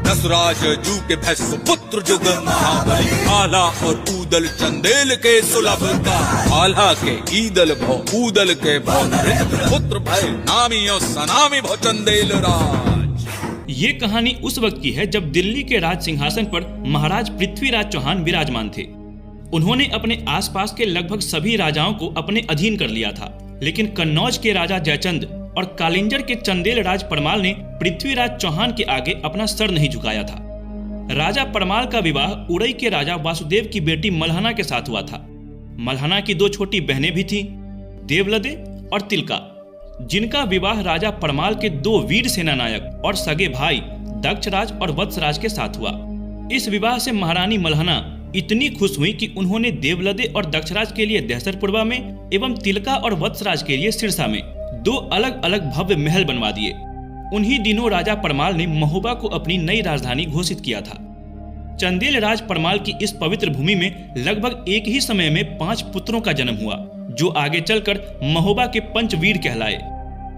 नसराज जू के भैंस पुत्र जुगन बलि आल्हा और ऊदल चंदेल के सुलभ का। आल्हा के ईदल भो ऊदल के भो नरेंद्र पुत्र भय नामी और सनामी भो चंदेल राज। ये कहानी उस वक्त की है जब दिल्ली के राज सिंहासन पर महाराज पृथ्वीराज चौहान विराजमान थे। उन्होंने अपने आसपास के लगभग सभी राजाओं को अपने अधीन कर लिया था, लेकिन कन्नौज के राजा जयचंद और कालिंजर के चंदेल राज परमाल ने पृथ्वीराज चौहान के आगे अपना सर नहीं झुकाया था। राजा परमाल का विवाह उड़ई के राजा वासुदेव की बेटी मल्हना के साथ हुआ था। मल्हना की 2 छोटी बहनें भी थीं, देवलदे और तिलका, जिनका विवाह राजा परमाल के 2 वीर सेनानायक और सगे भाई दक्षराज और वत्सराज के साथ हुआ। इस विवाह से महारानी मल्हना इतनी खुश हुई कि उन्होंने देवलदे और दक्षराज के लिए दहसरपुरवा में एवं तिलका और वत्सराज के लिए सिरसा में 2 अलग अलग भव्य महल बनवा दिए। उन्हीं दिनों राजा परमाल ने महोबा को अपनी नई राजधानी घोषित किया था। चंदेल राज परमाल की इस पवित्र भूमि में लगभग एक ही समय में 5 पुत्रों का जन्म हुआ, जो आगे चलकर महोबा के पंचवीर कहलाए।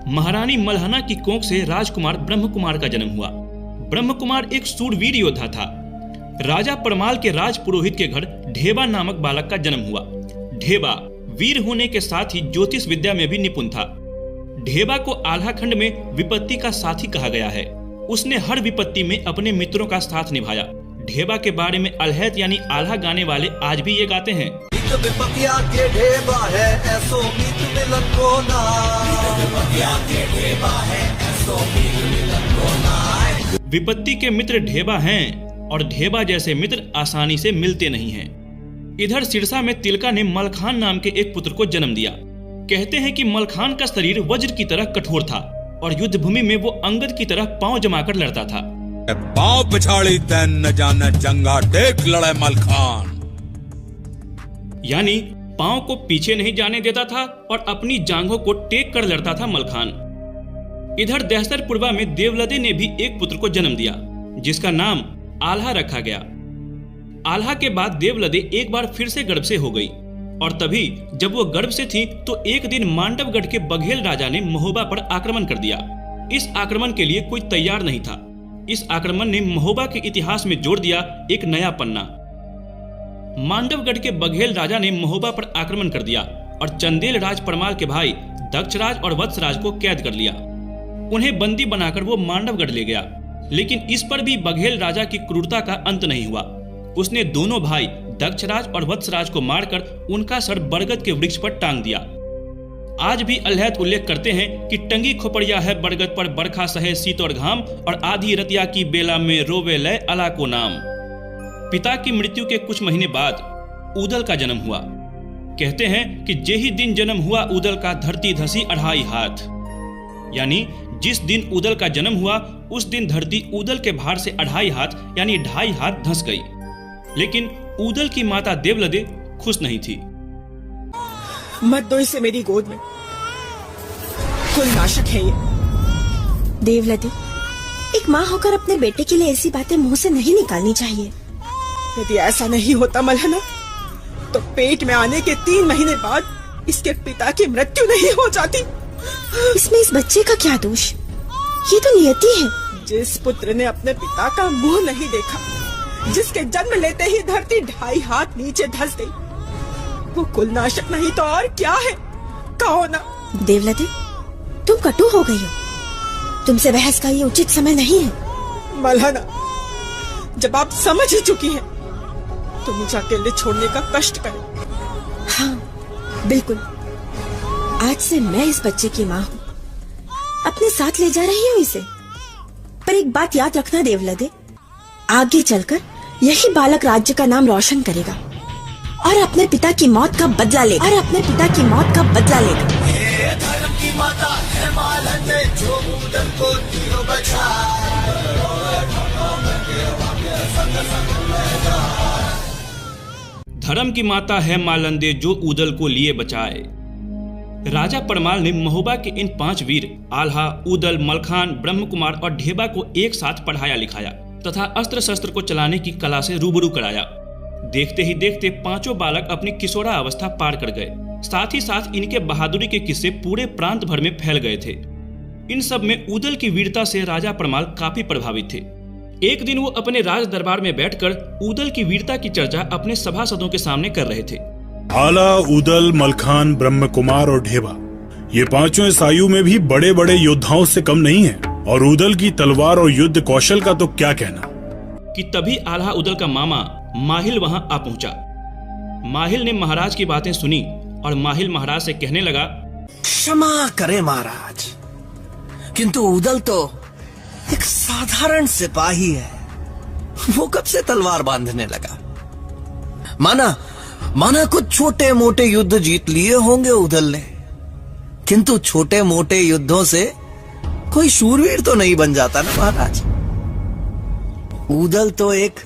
महारानी मल्हना की कोख से राजकुमार ब्रह्म कुमार का जन्म हुआ। ब्रह्म कुमार एक शूरवीर योद्धा था। राजा परमाल के राज पुरोहित के घर ढेबा नामक बालक का जन्म हुआ। ढेबा वीर होने के साथ ही ज्योतिष विद्या में भी निपुण था। ढेबा को आल्हा खंड में विपत्ति का साथी कहा गया है। उसने हर विपत्ति में अपने मित्रों का साथ निभाया। ढेबा के बारे में अलहैत यानी आल्हा गाने वाले आज भी ये गाते हैं। विपत्ति के मित्र ढेबा हैं और ढेबा जैसे मित्र आसानी से मिलते नहीं हैं। इधर सिरसा में तिलका ने मलखान नाम के एक पुत्र को जन्म दिया। कहते हैं कि मलखान का शरीर वज्र की तरह कठोर था और युद्ध भूमि में वो अंगद की तरह पांव जमाकर लड़ता था। पांव पिछाड़ी तैन न जाने जंगा देख लड़े मलखान, यानी पांव को पीछे नहीं जाने देता था और अपनी जांघों को टेक कर लड़ता था मलखान। इधर दहसरपुरवा में देवलदे ने भी एक पुत्र को जन्म दिया, जिसका नाम आल्हा रखा गया। आल्हा के बाद देवलदे एक बार फिर से गर्भ से हो गई और तभी जब वो गर्भ से थी तो एक दिन मांडवगढ़ के बघेल राजा ने महोबा पर आक्रमण कर दिया। इस आक्रमण के लिए कोई तैयार नहीं था। इस आक्रमण ने महोबा के इतिहास में जोड़ दिया एक नया पन्ना। मांडवगढ़ के बघेल राजा ने महोबा पर आक्रमण कर दिया और चंदेल राज परमाल के भाई दक्षराज और वत्सराज को कैद कर लिया। उन्हें बंदी बनाकर वो मांडवगढ़ ले गया, लेकिन इस पर भी बघेल राजा की क्रूरता का अंत नहीं हुआ। उसने दोनों भाई दक्षराज और वत्सराज को मारकर उनका सर बरगद के वृक्ष पर टांग दिया। आज भी अलहैत उल्लेख करते हैं कि टंगी खोपड़िया है बरगद पर बरखा सहे शीत और घाम, और आधी रतिया की बेला में रोवे लय अला को नाम। पिता की मृत्यु के कुछ महीने बाद ऊदल का जन्म हुआ। कहते हैं कि जेही दिन जन्म हुआ ऊदल का धरती धसी 2.5 हाथ, यानी जिस दिन ऊदल का जन्म हुआ उस दिन धरती ऊदल के भार से 2.5 हाथ यानी 2.5 हाथ धंस गई। लेकिन ऊदल की माता देवलदे खुश नहीं थी। मत दो इसे मेरी गोद में, कुल नाशक है ये। देवलदे, एक माँ होकर अपने बेटे के लिए ऐसी बातें मुंह से नहीं निकालनी चाहिए। यदि ऐसा नहीं होता मल्हना, तो पेट में आने के 3 महीने बाद इसके पिता की मृत्यु नहीं हो जाती। इसमें इस बच्चे का क्या दोष? ये तो नियति है। जिस पुत्र ने अपने पिता का मुंह नहीं देखा, जिसके जन्म लेते ही धरती 2.5 हाथ नीचे धंस गई, वो कुलनाशक नहीं तो और क्या है? कहो ना। देवलदे, तुम कटु हो गई हो। तुमसे बहस का ये उचित समय नहीं है। मल्हना, जब आप समझ ही चुकी हैं, तो मुझे अकेले छोड़ने का कष्ट करें। हाँ, बिल्कुल। आज से मैं इस बच्चे की माँ हूँ, अपने साथ ले जा रही हूँ इसे। पर एक बात याद रखना देवलदे, आगे चलकर यही बालक राज्य का नाम रोशन करेगा और अपने पिता की मौत का बदला लेगा। धर्म की माता है मालंदे, जो ऊदल को तीरों बचाए। धर्म की माता है मालंदे, जो ऊदल को लिए बचाए। राजा परमाल ने महोबा के इन 5 वीर आल्हा, ऊदल, मलखान, ब्रह्म कुमार और ढेबा को एक साथ पढ़ाया लिखाया तथा अस्त्र शस्त्र को चलाने की कला से रूबरू कराया। देखते ही देखते 5 बालक अपनी किशोरा अवस्था पार कर गए। साथ ही साथ इनके बहादुरी के किस्से पूरे प्रांत भर में फैल गए थे। इन सब में ऊदल की वीरता से राजा परमाल काफी प्रभावित थे। एक दिन वो अपने राज दरबार में बैठकर ऊदल की वीरता की चर्चा अपने सभासदों के सामने कर रहे थे। आला, ऊदल, मलखान, ब्रह्म कुमार और ढेबा, ये पांचों इस आयु में भी बड़े बड़े योद्धाओं से कम नहीं हैं। और ऊदल की तलवार और युद्ध कौशल का तो क्या कहना। कि तभी आल्हा ऊदल का मामा माहिल वहां आ पहुंचा। माहिल ने महाराज की बातें सुनी और माहिल महाराज से कहने लगा, क्षमा करे महाराज, किंतु ऊदल तो एक साधारण सिपाही है। वो कब से तलवार बांधने लगा? माना कुछ छोटे मोटे युद्ध जीत लिए होंगे ऊदल ने, किंतु छोटे मोटे युद्धों से कोई शूरवीर तो नहीं बन जाता ना महाराज। ऊदल तो एक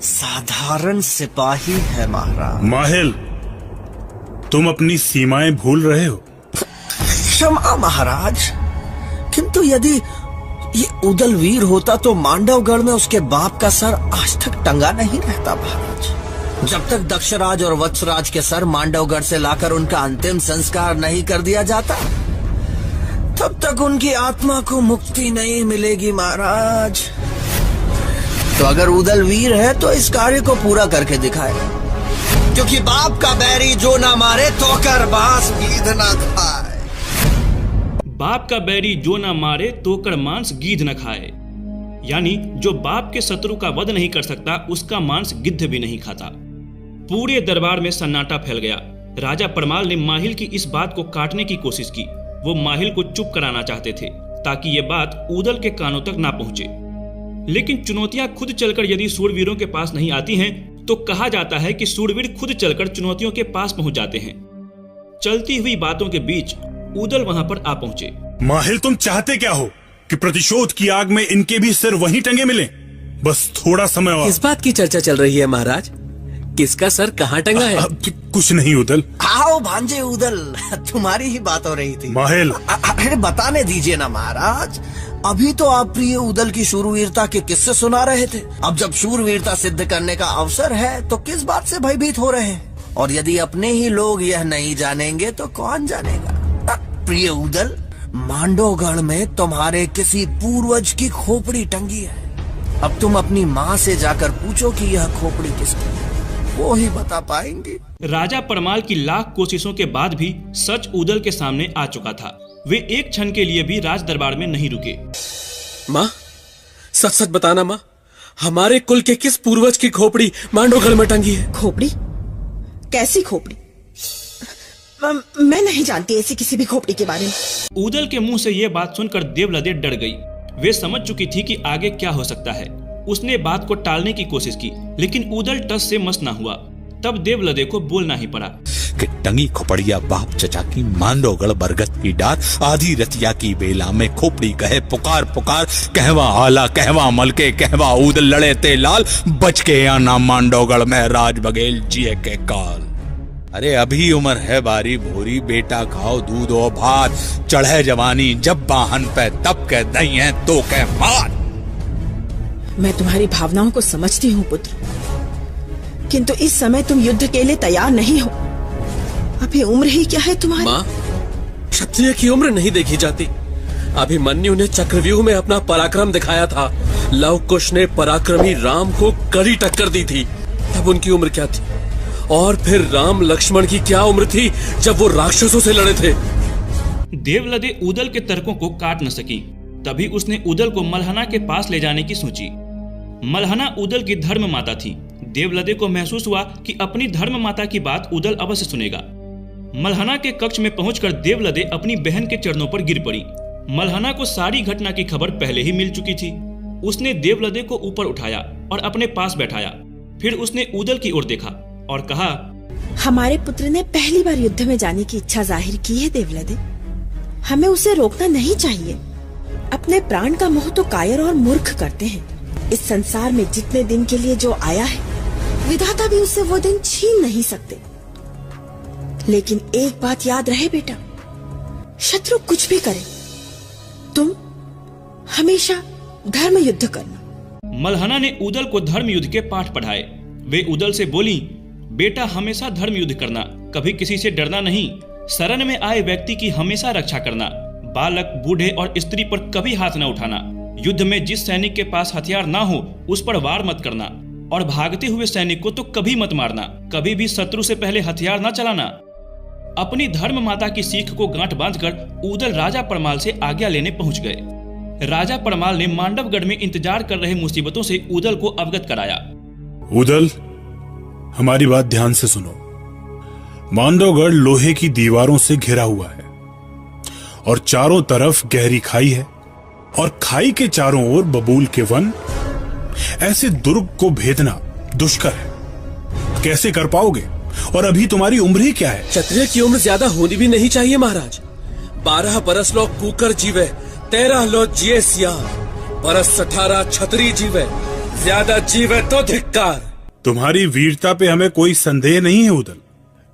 साधारण सिपाही है महाराज। माहिल, तुम अपनी सीमाएं भूल रहे हो। क्षमा महाराज, किंतु यदि ये ऊदल वीर होता तो मांडवगढ़ में उसके बाप का सर आज तक टंगा नहीं रहता महाराज। जब तक दक्षराज और वत्सराज के सर मांडवगढ़ से लाकर उनका अंतिम संस्कार नहीं कर दिया जाता, तब तक उनकी आत्मा को मुक्ति नहीं मिलेगी महाराज। तो अगर ऊदल वीर है तो इस कार्य को पूरा करके दिखाए, क्योंकि बाप का बैरी जो ना मारे तो कर बांस गीध ना खाए। बाप का बैरी जो ना मारे तो कर मांस गीध न खाए। यानी जो बाप के शत्रु का वध नहीं कर सकता उसका मांस गिद्ध भी नहीं खाता। पूरे दरबार में सन्नाटा फैल गया। राजा परमाल ने माहिल की इस बात को काटने की कोशिश की। वो माहिल को चुप कराना चाहते थे ताकि ये बात ऊदल के कानों तक ना पहुंचे। लेकिन चुनौतियां खुद चलकर यदि सूरवीरों के पास नहीं आती हैं तो कहा जाता है कि सूरवीर खुद चलकर चुनौतियों के पास पहुंच जाते हैं। चलती हुई बातों के बीच ऊदल वहां पर आ पहुंचे। माहिल, तुम चाहते क्या हो कि प्रतिशोध की आग में इनके भी सिर वहीं टंगे मिले? बस थोड़ा समय और। किस बात की चर्चा चल रही है महाराज? किसका सर कहाँ टंगा है? कुछ नहीं ऊदल। आओ भांजे ऊदल, तुम्हारी ही बात हो रही थी। माहिल, अरे बताने दीजिए ना महाराज। अभी तो आप प्रिय ऊदल की शूरवीरता के किस्से सुना रहे थे। अब जब शूरवीरता सिद्ध करने का अवसर है तो किस बात से भयभीत हो रहे हैं? और यदि अपने ही लोग यह नहीं जानेंगे तो कौन जानेगा? प्रिय ऊदल, मांडवगढ़ में तुम्हारे किसी पूर्वज की खोपड़ी टंगी है। अब तुम अपनी माँ से जाकर पूछो कि यह खोपड़ी किसकी है, वो ही बता पाएंगे। राजा परमाल की लाख कोशिशों के बाद भी सच ऊदल के सामने आ चुका था। वे एक क्षण के लिए भी राज दरबार में नहीं रुके। माँ, सच सच बताना माँ, हमारे कुल के किस पूर्वज की खोपड़ी मांडवगढ़ में टंगी है? खोपड़ी? कैसी खोपड़ी? मैं नहीं जानती ऐसी किसी भी खोपड़ी के बारे में। ऊदल के मुंह से यह बात सुनकर देवलदे डर गई। वे समझ चुकी थी कि आगे क्या हो सकता है। उसने बात को टालने की कोशिश की, लेकिन ऊदल टस से मस न हुआ। तब देवलदे को बोलना ही पड़ा कि टंगी खोपड़िया बाप चचा की, मांडवगढ़ बरगद की डार, आधी रतिया की बेला में खोपड़ी कहे पुकार पुकार, कहवा आला कहवा मलके, कहवा ऊदल लड़े ते लाल, बच के आना मांडवगढ़ में राज बघेल जिए के काल। अरे अभी उम्र है बारी भोरी, बेटा खाओ दूध और भात, चढ़े जवानी जब बाहन पे तब कह दई है तो कह मार। मैं तुम्हारी भावनाओं को समझती हूँ पुत्र, किंतु इस समय तुम युद्ध के लिए तैयार नहीं हो। अभी उम्र ही क्या है तुम्हारी? माँ, क्षत्रिय की उम्र नहीं देखी जाती। अभिमन्यु ने चक्रव्यूह में अपना पराक्रम दिखाया था। लव कुश ने पराक्रमी राम को कड़ी टक्कर दी थी, तब उनकी उम्र क्या थी? और फिर राम लक्ष्मण की क्या उम्र थी जब वो राक्षसों से लड़े थे? देवलदे ऊदल के तर्कों को काट न सकी। तभी उसने ऊदल को मलहना के पास ले जाने की सोची। मलहना ऊदल की धर्म माता थी। देवलदे को महसूस हुआ कि अपनी धर्म माता की बात ऊदल अवश्य सुनेगा। मलहना के कक्ष में पहुंचकर देवलदे अपनी बहन के चरणों पर गिर पड़ी। मलहना को सारी घटना की खबर पहले ही मिल चुकी थी। उसने देवलदे को ऊपर उठाया और अपने पास बैठाया। फिर उसने ऊदल की ओर देखा और कहा, हमारे पुत्र ने पहली बार युद्ध में जाने की इच्छा जाहिर की है देवलदे। हमें उसे रोकना नहीं चाहिए। अपने प्राण का मोह तो कायर और मूर्ख करते हैं। इस संसार में जितने दिन के लिए जो आया है, विधाता भी उससे वो दिन छीन नहीं सकते। लेकिन एक बात याद रहे बेटा, शत्रु कुछ भी करे, तुम हमेशा धर्म युद्ध करना। मलहना ने ऊदल को धर्म युद्ध के पाठ पढ़ाए। वे ऊदल से बोली, बेटा हमेशा धर्म युद्ध करना, कभी किसी से डरना नहीं, शरण में आए व्यक्ति की हमेशा रक्षा करना, बालक बूढ़े और स्त्री पर कभी हाथ न उठाना, युद्ध में जिस सैनिक के पास हथियार ना हो उस पर वार मत करना, और भागते हुए सैनिक को तो कभी मत मारना। कभी भी शत्रु से पहले हथियार ना चलाना। अपनी धर्म माता की सीख को गांठ बांधकर ऊदल राजा परमाल से आज्ञा लेने पहुंच गए। राजा परमाल ने मांडवगढ़ में इंतजार कर रहे मुसीबतों से ऊदल को अवगत कराया। ऊदल, हमारी बात ध्यान से सुनो। मांडवगढ़ लोहे की दीवारों से घिरा हुआ है और चारों तरफ गहरी खाई है, और खाई के चारों ओर बबूल के वन। ऐसे दुर्ग को भेदना दुष्कर है। कैसे कर पाओगे? और अभी तुम्हारी उम्र ही क्या है? क्षत्रिय की उम्र ज्यादा होनी भी नहीं चाहिए महाराज। 12 बरस लो कुकर जीवे, 13 लो जिये सियार, बरस 18 छतरी जीवे, ज्यादा जीवे तो धिक्कार। तुम्हारी वीरता पे हमें कोई संदेह नहीं है उदल,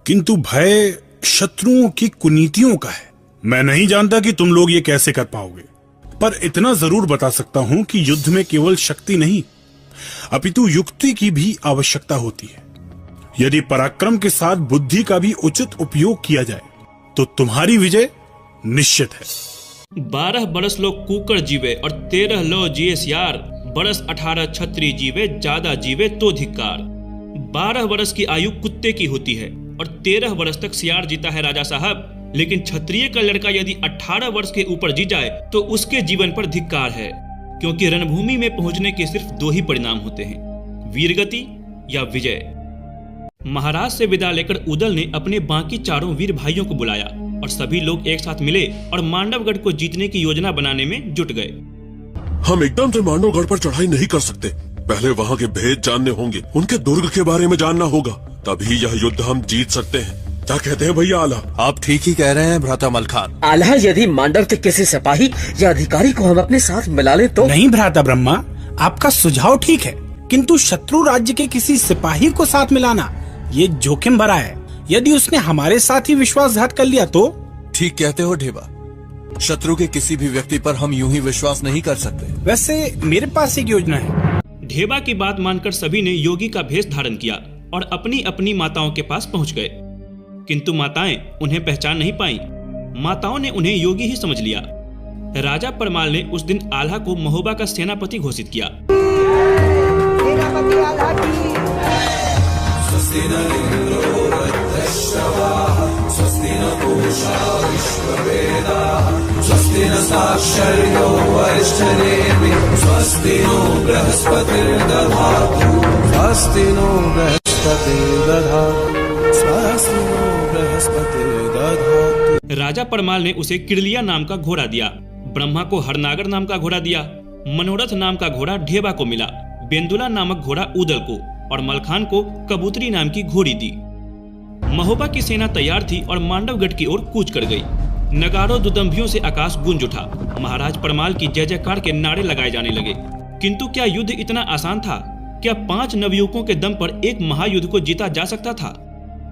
किंतु भय शत्रुओं की कुनीतियों का है। मैं नहीं जानता कि तुम लोग ये कैसे कर पाओगे, पर इतना जरूर बता सकता हूं कि युद्ध में केवल शक्ति नहीं अपितु युक्ति की भी आवश्यकता होती है। यदि पराक्रम के साथ बुद्धि का भी उचित उपयोग किया जाए तो तुम्हारी विजय निश्चित है। 12 बरस लो कुकर जीवे और 13 लो जिये सियार, बरस 18 छत्री जीवे, ज्यादा जीवे तो धिक्कार। 12 बरस की आयु कुत्ते की होती है और 13 वर्ष तक सियार जीता है राजा साहब, लेकिन क्षत्रिय का लड़का यदि 18 वर्ष के ऊपर जी जाए तो उसके जीवन पर धिक्कार है, क्योंकि रणभूमि में पहुंचने के सिर्फ 2 ही परिणाम होते हैं, वीरगति या विजय। महाराज से विदा लेकर ऊदल ने अपने बाकी चारों वीर भाइयों को बुलाया और सभी लोग एक साथ मिले और मांडवगढ़ को जीतने की योजना बनाने में जुट गए। हम एकदम से मांडवगढ़ पर चढ़ाई नहीं कर सकते। पहले वहाँ के भेद जानने होंगे, उनके दुर्ग के बारे में जानना होगा, तभी यह युद्ध हम जीत सकते हैं। क्या कहते हैं भैया आला? आप ठीक ही कह रहे हैं भ्राता मलखान। आला, यदि मांडव के किसी सिपाही या अधिकारी को हम अपने साथ मिला ले तो? नहीं भ्राता ब्रह्मा, आपका सुझाव ठीक है, किंतु शत्रु राज्य के किसी सिपाही को साथ मिलाना ये जोखिम भरा है। यदि उसने हमारे साथ ही विश्वासघात कर लिया तो? ठीक कहते हो ढेबा, शत्रु के किसी भी व्यक्ति पर हम यूं ही विश्वास नहीं कर सकते। वैसे मेरे पास एक योजना है। ढेबा की बात मानकर सभी ने योगी का भेष धारण किया और अपनी अपनी माताओं के पास पहुंच गए, किंतु माताएं उन्हें पहचान नहीं पाई। माताओं ने उन्हें योगी ही समझ लिया। राजा परमाल ने उस दिन आल्हा को महोबा का सेनापति घोषित किया। राजा परमाल ने उसे किरलिया नाम का घोड़ा दिया, ब्रह्मा को हरनागर नाम का घोड़ा दिया, मनोरथ नाम का घोड़ा ढेबा को मिला, बेंदुला नामक घोड़ा ऊदल को और मलखान को कबूतरी नाम की घोड़ी दी। महोबा की सेना तैयार थी और मांडवगढ़ की ओर कूच कर गई। नगाड़ों दुदंभियों से आकाश गूंज उठा। महाराज परमाल की जय जयकार के नारे लगाए जाने लगे। किंतु क्या युद्ध इतना आसान था? क्या 5 नवयुवकों के दम पर एक महायुद्ध को जीता जा सकता था?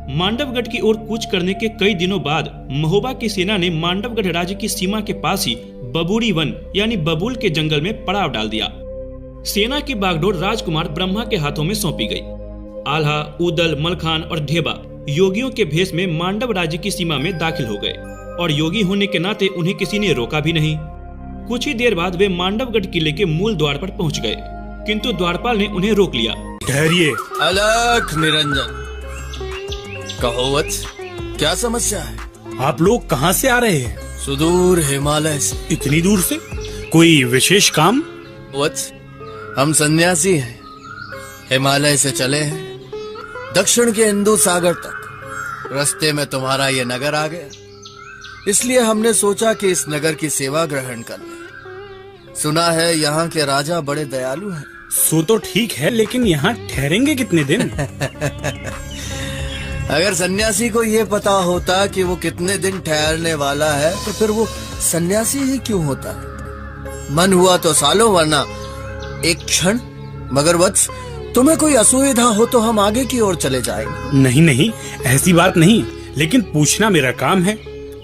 मांडवगढ़ की ओर कूच करने के कई दिनों बाद महोबा की सेना ने मांडवगढ़ राज्य की सीमा के पास ही बबूरी वन यानी बबूल के जंगल में पड़ाव डाल दिया। सेना की बागडोर राजकुमार ब्रह्मा के हाथों में सौंपी गई। आल्हा, ऊदल, मलखान और ढेबा योगियों के भेष में मांडव राज्य की सीमा में दाखिल हो गए और योगी होने के नाते उन्हें किसी ने रोका भी नहीं। कुछ ही देर बाद वे मांडवगढ़ किले के मूल द्वार पर पहुंच गए, किंतु द्वारपाल ने उन्हें रोक लिया। ठहरिए। अलख निरंजन, कहो वत्स, क्या समस्या है? आप लोग कहाँ से आ रहे हैं? सुदूर हिमालय से। इतनी दूर से? कोई विशेष काम? वत्स, हम सन्यासी हैं, हिमालय से चले हैं दक्षिण के हिंदू सागर तक। रास्ते में तुम्हारा ये नगर आ गया, इसलिए हमने सोचा कि इस नगर की सेवा ग्रहण कर लें। सुना है यहाँ के राजा बड़े दयालु हैं। सो तो ठीक है, लेकिन यहाँ ठहरेंगे कितने दिन? अगर सन्यासी को ये पता होता कि वो कितने दिन ठहरने वाला है तो फिर वो सन्यासी ही क्यों होता है? मन हुआ तो सालों, वरना एक क्षण। मगर वत्स, तुम्हें कोई असुविधा हो तो हम आगे की ओर चले जाएंगे। नहीं नहीं, ऐसी बात नहीं, लेकिन पूछना मेरा काम है।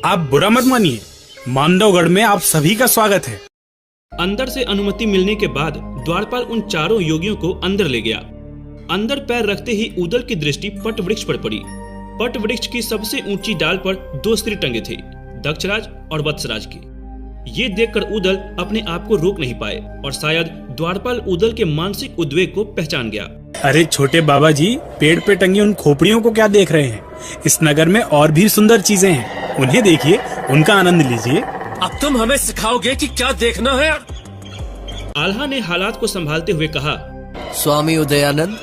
आप बुरा मत मानिए, मांडवगढ़ में आप सभी का स्वागत है। अंदर से अनुमति मिलने के बाद द्वारपाल उन चारों योगियों को अंदर ले गया। अंदर पैर रखते ही ऊदल की दृष्टि पट वृक्ष पर पड़ी। पट वृक्ष की सबसे ऊंची डाल पर 2 सिर टंगे थे, दक्षराज और वत्सराज के। ये देखकर उदल अपने आप को रोक नहीं पाए और शायद द्वारपाल उदल के मानसिक उद्वेग को पहचान गया। अरे छोटे बाबा जी, पेड़ पे टंगी उन खोपड़ियों को क्या देख रहे हैं? इस नगर में और भी सुंदर चीजें हैं, उन्हें देखिए, उनका आनंद लीजिए। अब तुम हमें सिखाओगे कि क्या देखना है? आल्हा ने हालात को संभालते हुए कहा, स्वामी उदयानंद,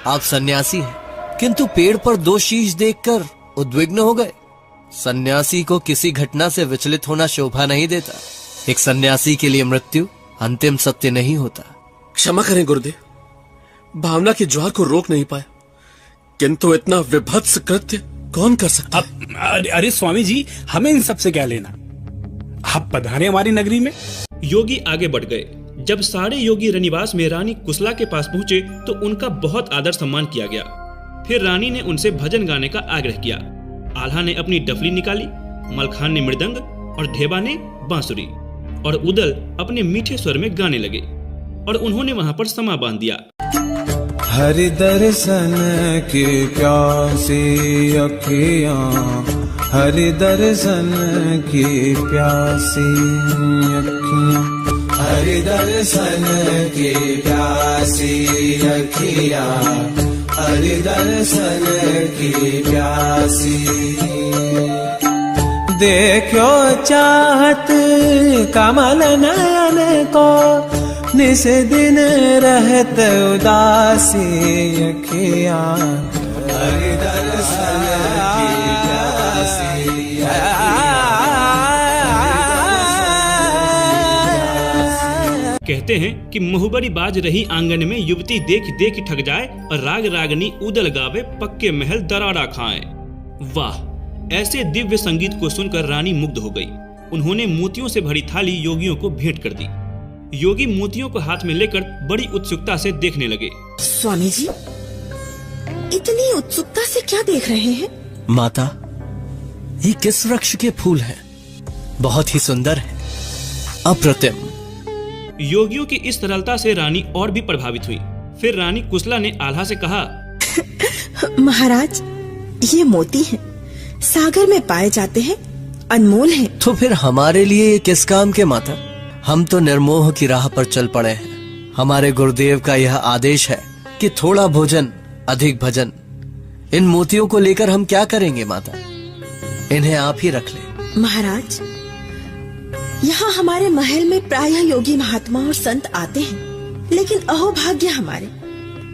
आप सन्यासी हैं, किंतु पेड़ पर 2 शीश देखकर उद्विग्न हो गए। सन्यासी को किसी घटना से विचलित होना शोभा नहीं देता। एक सन्यासी के लिए मृत्यु अंतिम सत्य नहीं होता। क्षमा करें गुरुदेव, भावना की ज्वार को रोक नहीं पाया, किंतु इतना विभत्स कृत्य कौन कर सकता? अरे स्वामी जी, हमें इन सब से क्या लेना? आप पधारे हमारी नगरी में। योगी आगे बढ़ गए। जब सारे योगी रनिवास में रानी कुशला के पास पहुंचे तो उनका बहुत आदर सम्मान किया गया। फिर रानी ने उनसे भजन गाने का आग्रह किया। आल्हा ने अपनी डफली निकाली, मलखान ने मृदंग और ढेबा ने बांसुरी, और उदल अपने मीठे स्वर में गाने लगे और उन्होंने वहां पर समा बांध दिया। हरि दर्शन की प्यासी अखियाँ, हरि दर्शन की प्यासी अखियाँ, हरि दर्शन की प्यासी अखियाँ, हरि दर्शन की प्यासी। देखो चाहत कमल नयन को, निस दिन रहत उदासी अखियाँ, हरि दर्शन की प्यासी। कहते हैं कि मुहबरी बाज रही आंगन में युवती देख देख ठग जाए और राग रागनी उदल गावे पक्के महल दरारा खाए। वाह, ऐसे दिव्य संगीत को सुनकर रानी मुग्ध हो गई। उन्होंने मोतियों से भरी थाली योगियों को भेंट कर दी। योगी मोतियों को हाथ में लेकर बड़ी उत्सुकता से देखने लगे। स्वामी जी, इतनी उत्सुकता से क्या देख रहे हैं? माता, ये किस वृक्ष के फूल हैं? बहुत ही सुंदर है, अप्रतिम। योगियों की इस सरलता से रानी और भी प्रभावित हुई। फिर रानी कुशला ने आल्हा से कहा, महाराज, ये मोती हैं, सागर में पाए जाते हैं, अनमोल हैं। तो फिर हमारे लिए ये किस काम के माता? हम तो निर्मोह की राह पर चल पड़े हैं। हमारे गुरुदेव का यह आदेश है कि थोड़ा भोजन अधिक भजन। इन मोतियों को लेकर हम क्या करेंगे माता? इन्हें आप ही रख लें। महाराज, यहाँ हमारे महल में प्रायः योगी महात्मा और संत आते हैं, लेकिन अहोभाग्य हमारे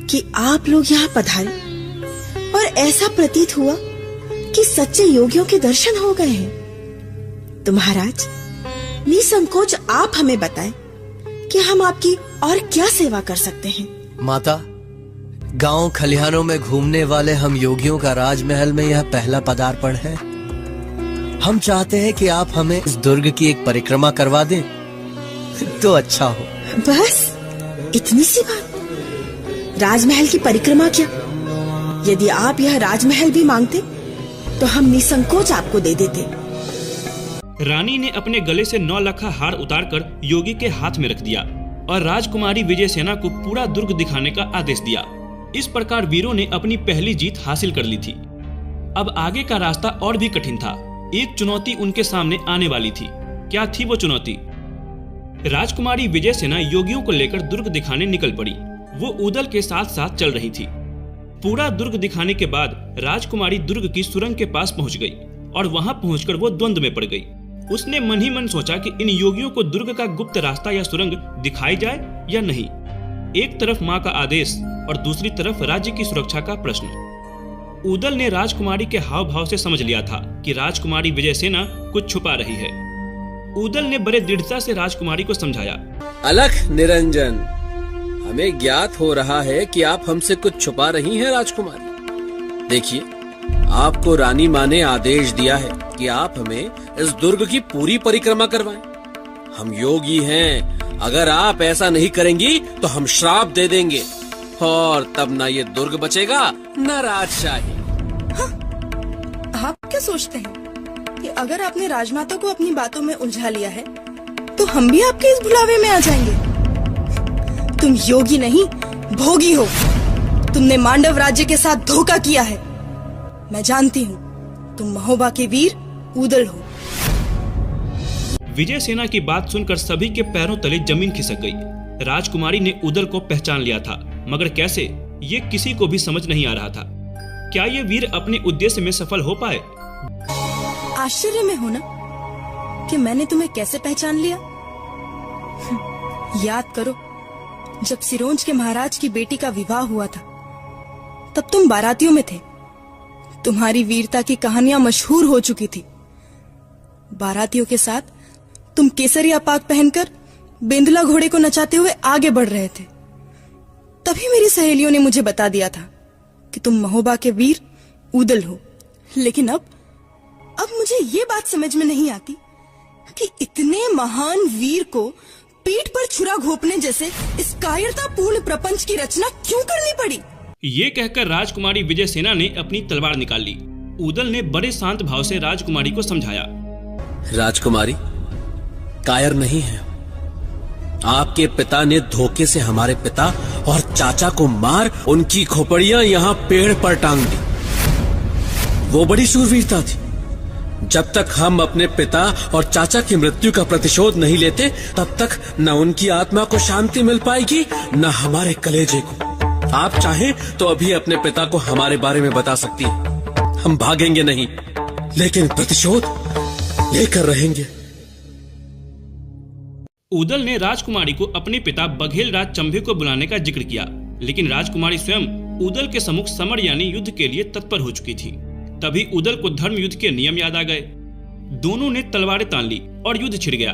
कि आप लोग यहाँ पधारे और ऐसा प्रतीत हुआ कि सच्चे योगियों के दर्शन हो गए हैं। तो महाराज, निसंकोच आप हमें बताएं कि हम आपकी और क्या सेवा कर सकते हैं। माता, गांव खलिहानों में घूमने वाले हम योगियों का राजमहल में यह पहला पदार्पण है। हम चाहते हैं कि आप हमें इस दुर्ग की एक परिक्रमा करवा दें तो अच्छा हो। बस इतनी सी बात? राजमहल की परिक्रमा क्या? यदि आप यह राजमहल भी मांगते तो हम निसंकोच आपको दे देते। रानी ने अपने गले से 9 लखा हार उतारकर योगी के हाथ में रख दिया और राजकुमारी विजयसेना को पूरा दुर्ग दिखाने का आदेश दिया। इस प्रकार वीरों ने अपनी पहली जीत हासिल कर ली थी। अब आगे का रास्ता और भी कठिन था। एक चुनौती उनके सामने आने वाली थी। क्या थी वो चुनौती? राजकुमारी विजयसेना योगियों को लेकर दुर्ग दिखाने निकल पड़ी। वो उदल के साथ साथ चल रही थी। पूरा दुर्ग दिखाने के बाद राजकुमारी दुर्ग की सुरंग के पास पहुंच गई और वहां पहुंचकर वो द्वंद्व में पड़ गई। उसने मन ही मन सोचा कि इन योगियों को दुर्ग का गुप्त रास्ता या सुरंग दिखाई जाए या नहीं। एक तरफ माँ का आदेश और दूसरी तरफ राज्य की सुरक्षा का प्रश्न। उदल ने राजकुमारी के हाव भाव से समझ लिया था कि राजकुमारी विजयसेना कुछ छुपा रही है। उदल ने बड़े दृढ़ता से राजकुमारी को समझाया। अलख निरंजन, हमें ज्ञात हो रहा है कि आप हमसे कुछ छुपा रही हैं राजकुमारी। देखिए, आपको रानी माँ ने आदेश दिया है कि आप हमें इस दुर्ग की पूरी परिक्रमा करवाएं। हम योगी हैं, अगर आप ऐसा नहीं करेंगी तो हम श्राप दे देंगे और तब ना ये दुर्ग बचेगा न राजशाही। आप क्या सोचते हैं कि अगर आपने राजमाता को अपनी बातों में उलझा लिया है तो हम भी आपके इस बुलावे में आ जाएंगे? तुम योगी नहीं, भोगी हो। तुमने मांडव राज्य के साथ धोखा किया है। मैं जानती हूँ तुम महोबा के वीर उदल हो। विजय सेना की बात सुनकर सभी के पैरों तले जमीन खिसक गई। राजकुमारी ने उदल को पहचान लिया था, मगर कैसे, ये किसी को भी समझ नहीं आ रहा था। क्या ये वीर अपने उद्देश्य में सफल हो पाए? आश्चर्य में हो ना कि मैंने तुम्हें कैसे पहचान लिया। याद करो, जब सिरोंज के महाराज की बेटी का विवाह हुआ था तब तुम बारातियों में थे। तुम्हारी वीरता की कहानियां मशहूर हो चुकी थी। बारातियों के साथ तुम केसरिया पाग पहनकर बेंदुला घोड़े को नचाते हुए आगे बढ़ रहे थे। तभी मेरी सहेलियों ने मुझे बता दिया था कि तुम महोबा के वीर उदल हो। लेकिन अब मुझे ये बात समझ में नहीं आती कि इतने महान वीर को पीठ पर छुरा घोंपने जैसे इस कायरतापूर्ण प्रपंच की रचना क्यों करनी पड़ी। ये कहकर राजकुमारी विजय सेना ने अपनी तलवार निकाल ली। उदल ने बड़े शांत भाव से राजकुमारी को समझाया। राजकुमारी, कायर नहीं है। आपके पिता ने धोखे से हमारे पिता और चाचा को मार उनकी खोपड़ियां यहाँ पेड़ पर टांग दी। वो बड़ी शूरवीरता थी। जब तक हम अपने पिता और चाचा की मृत्यु का प्रतिशोध नहीं लेते, तब तक न उनकी आत्मा को शांति मिल पाएगी, न हमारे कलेजे को। आप चाहें तो अभी अपने पिता को हमारे बारे में बता सकती हैं। हम भागेंगे नहीं, लेकिन प्रतिशोध लेकर रहेंगे। उदल ने राजकुमारी को अपने पिता बघेल राज चंबे को बुलाने का जिक्र किया, लेकिन राजकुमारी स्वयं उदल के सम्मुख समर यानी युद्ध के लिए तत्पर हो चुकी थी। तभी उदल को धर्म युद्ध के नियम याद आ गए। दोनों ने तलवारें तान ली और युद्ध छिड़ गया।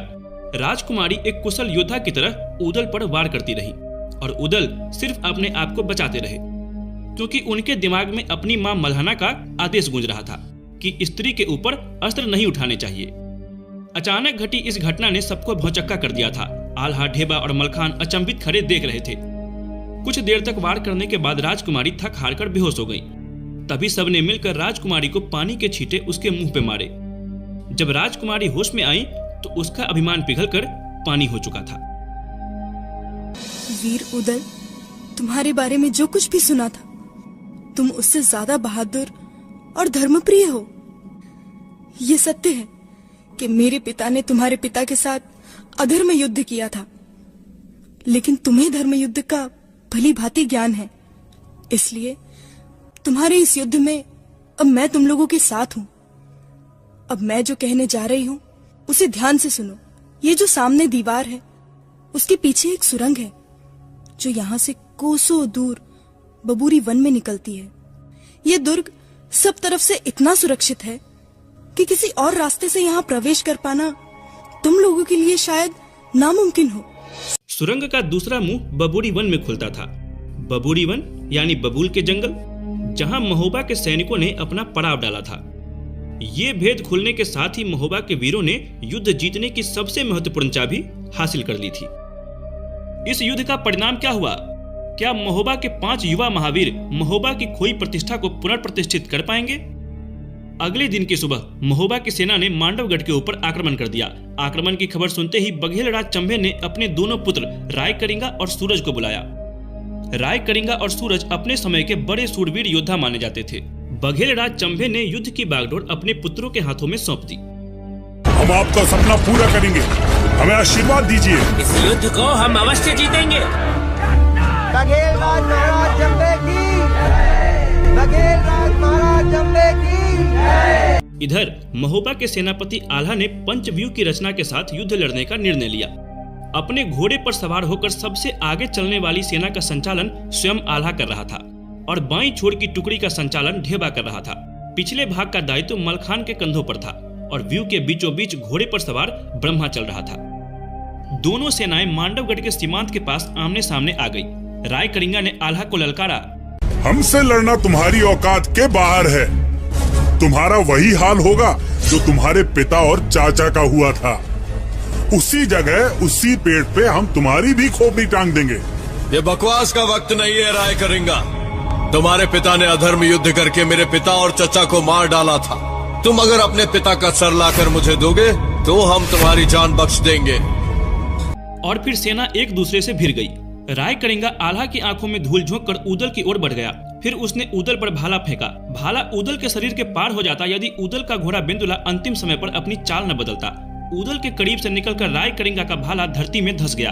राजकुमारी एक कुशल योद्धा की तरह उदल पर वार करती रही और उदल सिर्फ अपने आप को बचाते रहे, क्योंकि उनके दिमाग में अपनी मां मल्हाना का आदेश गूंज रहा था कि स्त्री के ऊपर अस्त्र नहीं उठाने चाहिए। अचानक घटी इस घटना ने सबको भौचक्का कर दिया था। आल्हा, ढेबा और मलखान अचंभित खड़े देख रहे थे। कुछ देर तक वार करने के बाद राजकुमारी थक हार कर बेहोश हो गई। तभी सबने मिलकर राजकुमारी को पानी के छींटे उसके मुंह पे मारे। जब राजकुमारी होश में आई तो उसका अभिमान पिघलकर पानी हो चुका था। वीर उदल, तुम्हारे बारे में जो कुछ भी सुना था, तुम उससे ज्यादा बहादुर और धर्मप्रिय हो। ये सत्य है कि मेरे पिता ने तुम्हारे पिता के साथ अधर्म युद्ध किया था, लेकिन तुम्हें धर्म युद्ध का भली भांति ज्ञान है। इसलिए तुम्हारे इस युद्ध में अब मैं तुम लोगों के साथ हूं। अब मैं जो कहने जा रही हूं उसे ध्यान से सुनो। ये जो सामने दीवार है, उसके पीछे एक सुरंग है जो यहाँ से कोसों दूर बबूरी वन में निकलती है। ये दुर्ग सब तरफ से इतना सुरक्षित है कि किसी और रास्ते से यहाँ प्रवेश कर पाना तुम लोगों के लिए शायद नामुमकिन हो। सुरंग का दूसरा मुंह बबूरी वन में खुलता था। बबूरी वन यानी बबूल के जंगल, जहां महोबा के सैनिकों ने अपना पड़ाव डाला था। ये भेद खुलने के साथ ही महोबा के वीरों ने युद्ध जीतने की सबसे महत्वपूर्ण चाबी हासिल कर ली थी। इस युद्ध का परिणाम क्या हुआ? क्या महोबा के 5 युवा महावीर महोबा की खोई प्रतिष्ठा को पुनर्प्रतिष्ठित कर पाएंगे? अगले दिन की सुबह महोबा की सेना ने मांडवगढ़ के ऊपर आक्रमण कर दिया। आक्रमण की खबर सुनते ही बघेल राज चंबे ने अपने दोनों पुत्र राय करिंगा और सूरज को बुलाया। राय करिंगा और सूरज अपने समय के बड़े सूरवीर योद्धा माने जाते थे। बघेल राज चंबे ने युद्ध की बागडोर अपने पुत्रों के हाथों में सौंप दी। हम आपका सपना पूरा करेंगे, हमें आशीर्वाद दीजिए। इस युद्ध को हम अवश्य जीतेंगे। बघेल राज महाराज चंबे की जय। बघेल राज महाराज चंबे की जय। इधर महोबा के सेनापति आल्हा ने पंचव्यूह की रचना के साथ युद्ध लड़ने का निर्णय लिया। अपने घोड़े पर सवार होकर सबसे आगे चलने वाली सेना का संचालन स्वयं आल्हा कर रहा था और बाईं छोर की टुकड़ी का संचालन ढेबा कर रहा था। पिछले भाग का दायित्व मलखान के कंधों पर था और व्यू के बीचों बीच घोड़े पर सवार ब्रह्मा चल रहा था। दोनों सेनाएं मांडवगढ़ के सीमांत के पास आमने सामने आ गई। राय करिंगा ने आल्हा को ललकारा, हमसे लड़ना तुम्हारी औकात के बाहर है। तुम्हारा वही हाल होगा जो तुम्हारे पिता और चाचा का हुआ था। उसी जगह उसी पेड़ पे हम तुम्हारी भी खोपड़ी टांग देंगे। ये बकवास का वक्त नहीं है राय करिंगा। तुम्हारे पिता ने अधर्म युद्ध करके मेरे पिता और चचा को मार डाला था। तुम अगर अपने पिता का सर लाकर मुझे दोगे तो हम तुम्हारी जान बख्श देंगे। और फिर सेना एक दूसरे से भिड़ गई। राय करिंगा आल्हा की आंखों में धूल झोंक कर उदल की ओर बढ़ गया। फिर उसने उदल पर भाला फेंका। भाला उदल के शरीर के पार हो जाता यदि उदल का घोड़ा बेंदुला अंतिम समय पर अपनी चाल न बदलता। उदल के करीब से निकलकर राय कलिंगा का भाला धरती में धंस गया।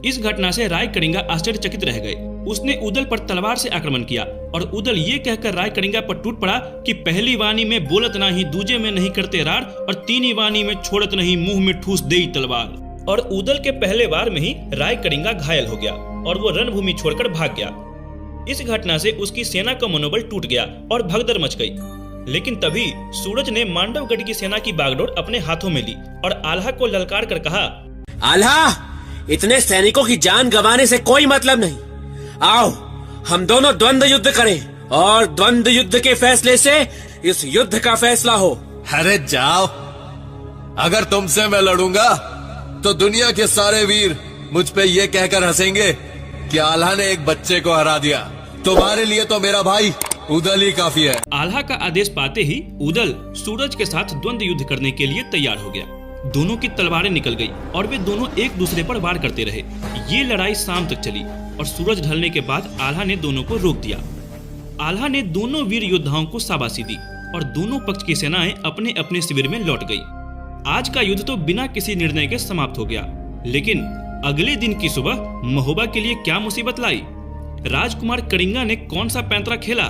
इस घटना से राय कलिंगा आश्चर्यचकित रह गए। उसने उदल पर तलवार से आक्रमण किया और उदल ये कहकर राय कलिंगा पर टूट पड़ा कि पहली वाणी में बोलत नहीं, दूजे में नहीं करते रार, और तीनी वाणी में छोड़त नहीं, मुंह में ठूस देई तलवार। और उदल के पहले वार में ही राय कलिंगा घायल हो गया और वो रणभूमि छोड़कर भाग गया। इस घटना से उसकी सेना का मनोबल टूट गया और भगदड़ मच गई। लेकिन तभी सूरज ने मांडवगढ़ की सेना की बागडोर अपने हाथों में ली और आल्हा को ललकार कर कहा, आल्हा, इतने सैनिकों की जान गंवाने से कोई मतलब नहीं। आओ हम दोनों द्वंद्व युद्ध करें और द्वंद्व युद्ध के फैसले से इस युद्ध का फैसला हो। अरे जाओ, अगर तुमसे मैं लड़ूंगा तो दुनिया के सारे वीर मुझ पे ये कहकर हंसेंगे कि आल्हा ने एक बच्चे को हरा दिया। तुम्हारे लिए तो मेरा भाई उदल ही काफी है। आल्हा का आदेश पाते ही उदल सूरज के साथ द्वंद्व युद्ध करने के लिए तैयार हो गया। दोनों की तलवारें निकल गई और वे दोनों एक दूसरे पर वार करते रहे। ये लड़ाई शाम तक चली और सूरज ढलने के बाद आल्हा ने दोनों को रोक दिया। आल्हा ने दोनों वीर योद्धाओं को शाबाशी दी और दोनों पक्ष की सेनाएं अपने अपने शिविर में लौट गई। आज का युद्ध तो बिना किसी निर्णय के समाप्त हो गया। लेकिन अगले दिन की सुबह महोबा के लिए क्या मुसीबत लाई? राजकुमार कलिंगा ने कौन सा पैंतरा खेला?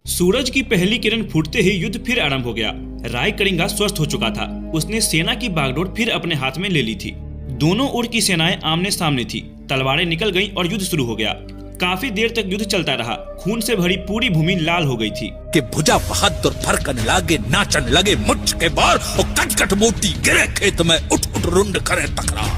सूरज की पहली किरण फूटते ही युद्ध फिर आरंभ हो गया। राय कलिंगा स्वस्थ हो चुका था। उसने सेना की बागडोर फिर अपने हाथ में ले ली थी। दोनों ओर की सेनाएं आमने सामने थी। तलवारें निकल गईं और युद्ध शुरू हो गया। काफी देर तक युद्ध चलता रहा। खून से भरी पूरी भूमि लाल हो गई थी। कि भुजा बहादुर फरकन लागे, नाचन लगे मुझ के बार, और कटकट मोती गिरे खेत में, उठ उठ रुंड करे तकरार।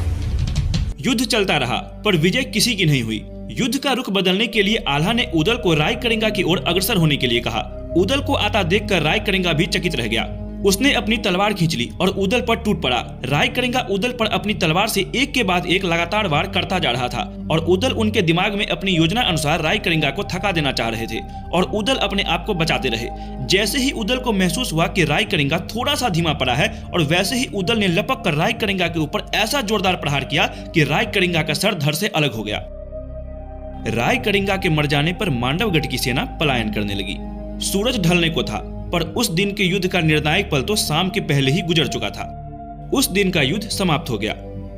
युद्ध चलता रहा पर विजय किसी की नहीं हुई। युद्ध का रुख बदलने के लिए आल्हा ने उदल को राय कलिंगा की ओर अग्रसर होने के लिए कहा। उदल को आता देखकर राय कलिंगा भी चकित रह गया। उसने अपनी तलवार खींच ली और उदल पर टूट पड़ा। राय कलिंगा उदल पर अपनी तलवार से एक के बाद एक लगातार वार करता जा रहा था और उदल उनके दिमाग में अपनी योजना अनुसार राय कलिंगा को थका देना चाह रहे थे और उदल अपने आप को बचाते रहे। जैसे ही उदल को महसूस हुआ कि राय कलिंगा थोड़ा सा धीमा पड़ा है और वैसे ही उदल ने लपक कर राय कलिंगा के ऊपर ऐसा जोरदार प्रहार किया कि राय कलिंगा का सर धड़ से अलग हो गया। राय कलिंगा के मर जाने पर मांडवगढ़ की सेना पलायन करने लगी। सूरज ढलने को था पर उस दिन के युद्ध का निर्णायक पल तो शाम के पहले ही गुजर चुका था। उस दिन का युद्ध समाप्त हो गया।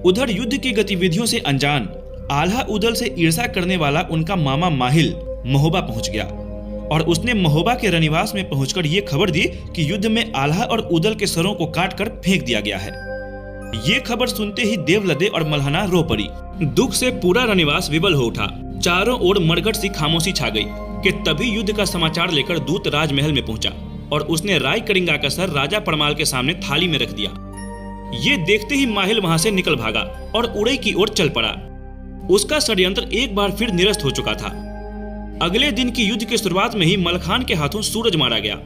उधर युद्ध की गतिविधियों से अनजान आल्हा उदल से ईर्ष्या करने वाला उनका मामा माहिल महोबा पहुंच गया और उसने महोबा के रनिवास में पहुंचकर ये खबर दी कि युद्ध में आल्हा और उदल के सरों को काटकर फेंक दिया गया है। ये खबर सुनते ही देवलदे और मल्हना रो पड़ी। दुख से पूरा रनिवास विवल हो उठा। चारों ओर मरगट सी खामोशी छा गई कि तभी युद्ध का समाचार लेकर दूत राजमहल में पहुंचा और उसने राय कलिंगा का सर राजा परमाल के सामने थाली में रख दिया। ये देखते ही माहिल वहां से निकल भागा और उड़ई की ओर चल पड़ा। उसका षड्यंत्र एक बार फिर निरस्त हो चुका था। अगले दिन की युद्ध की शुरुआत में ही मलखान के हाथों सूरज मारा गया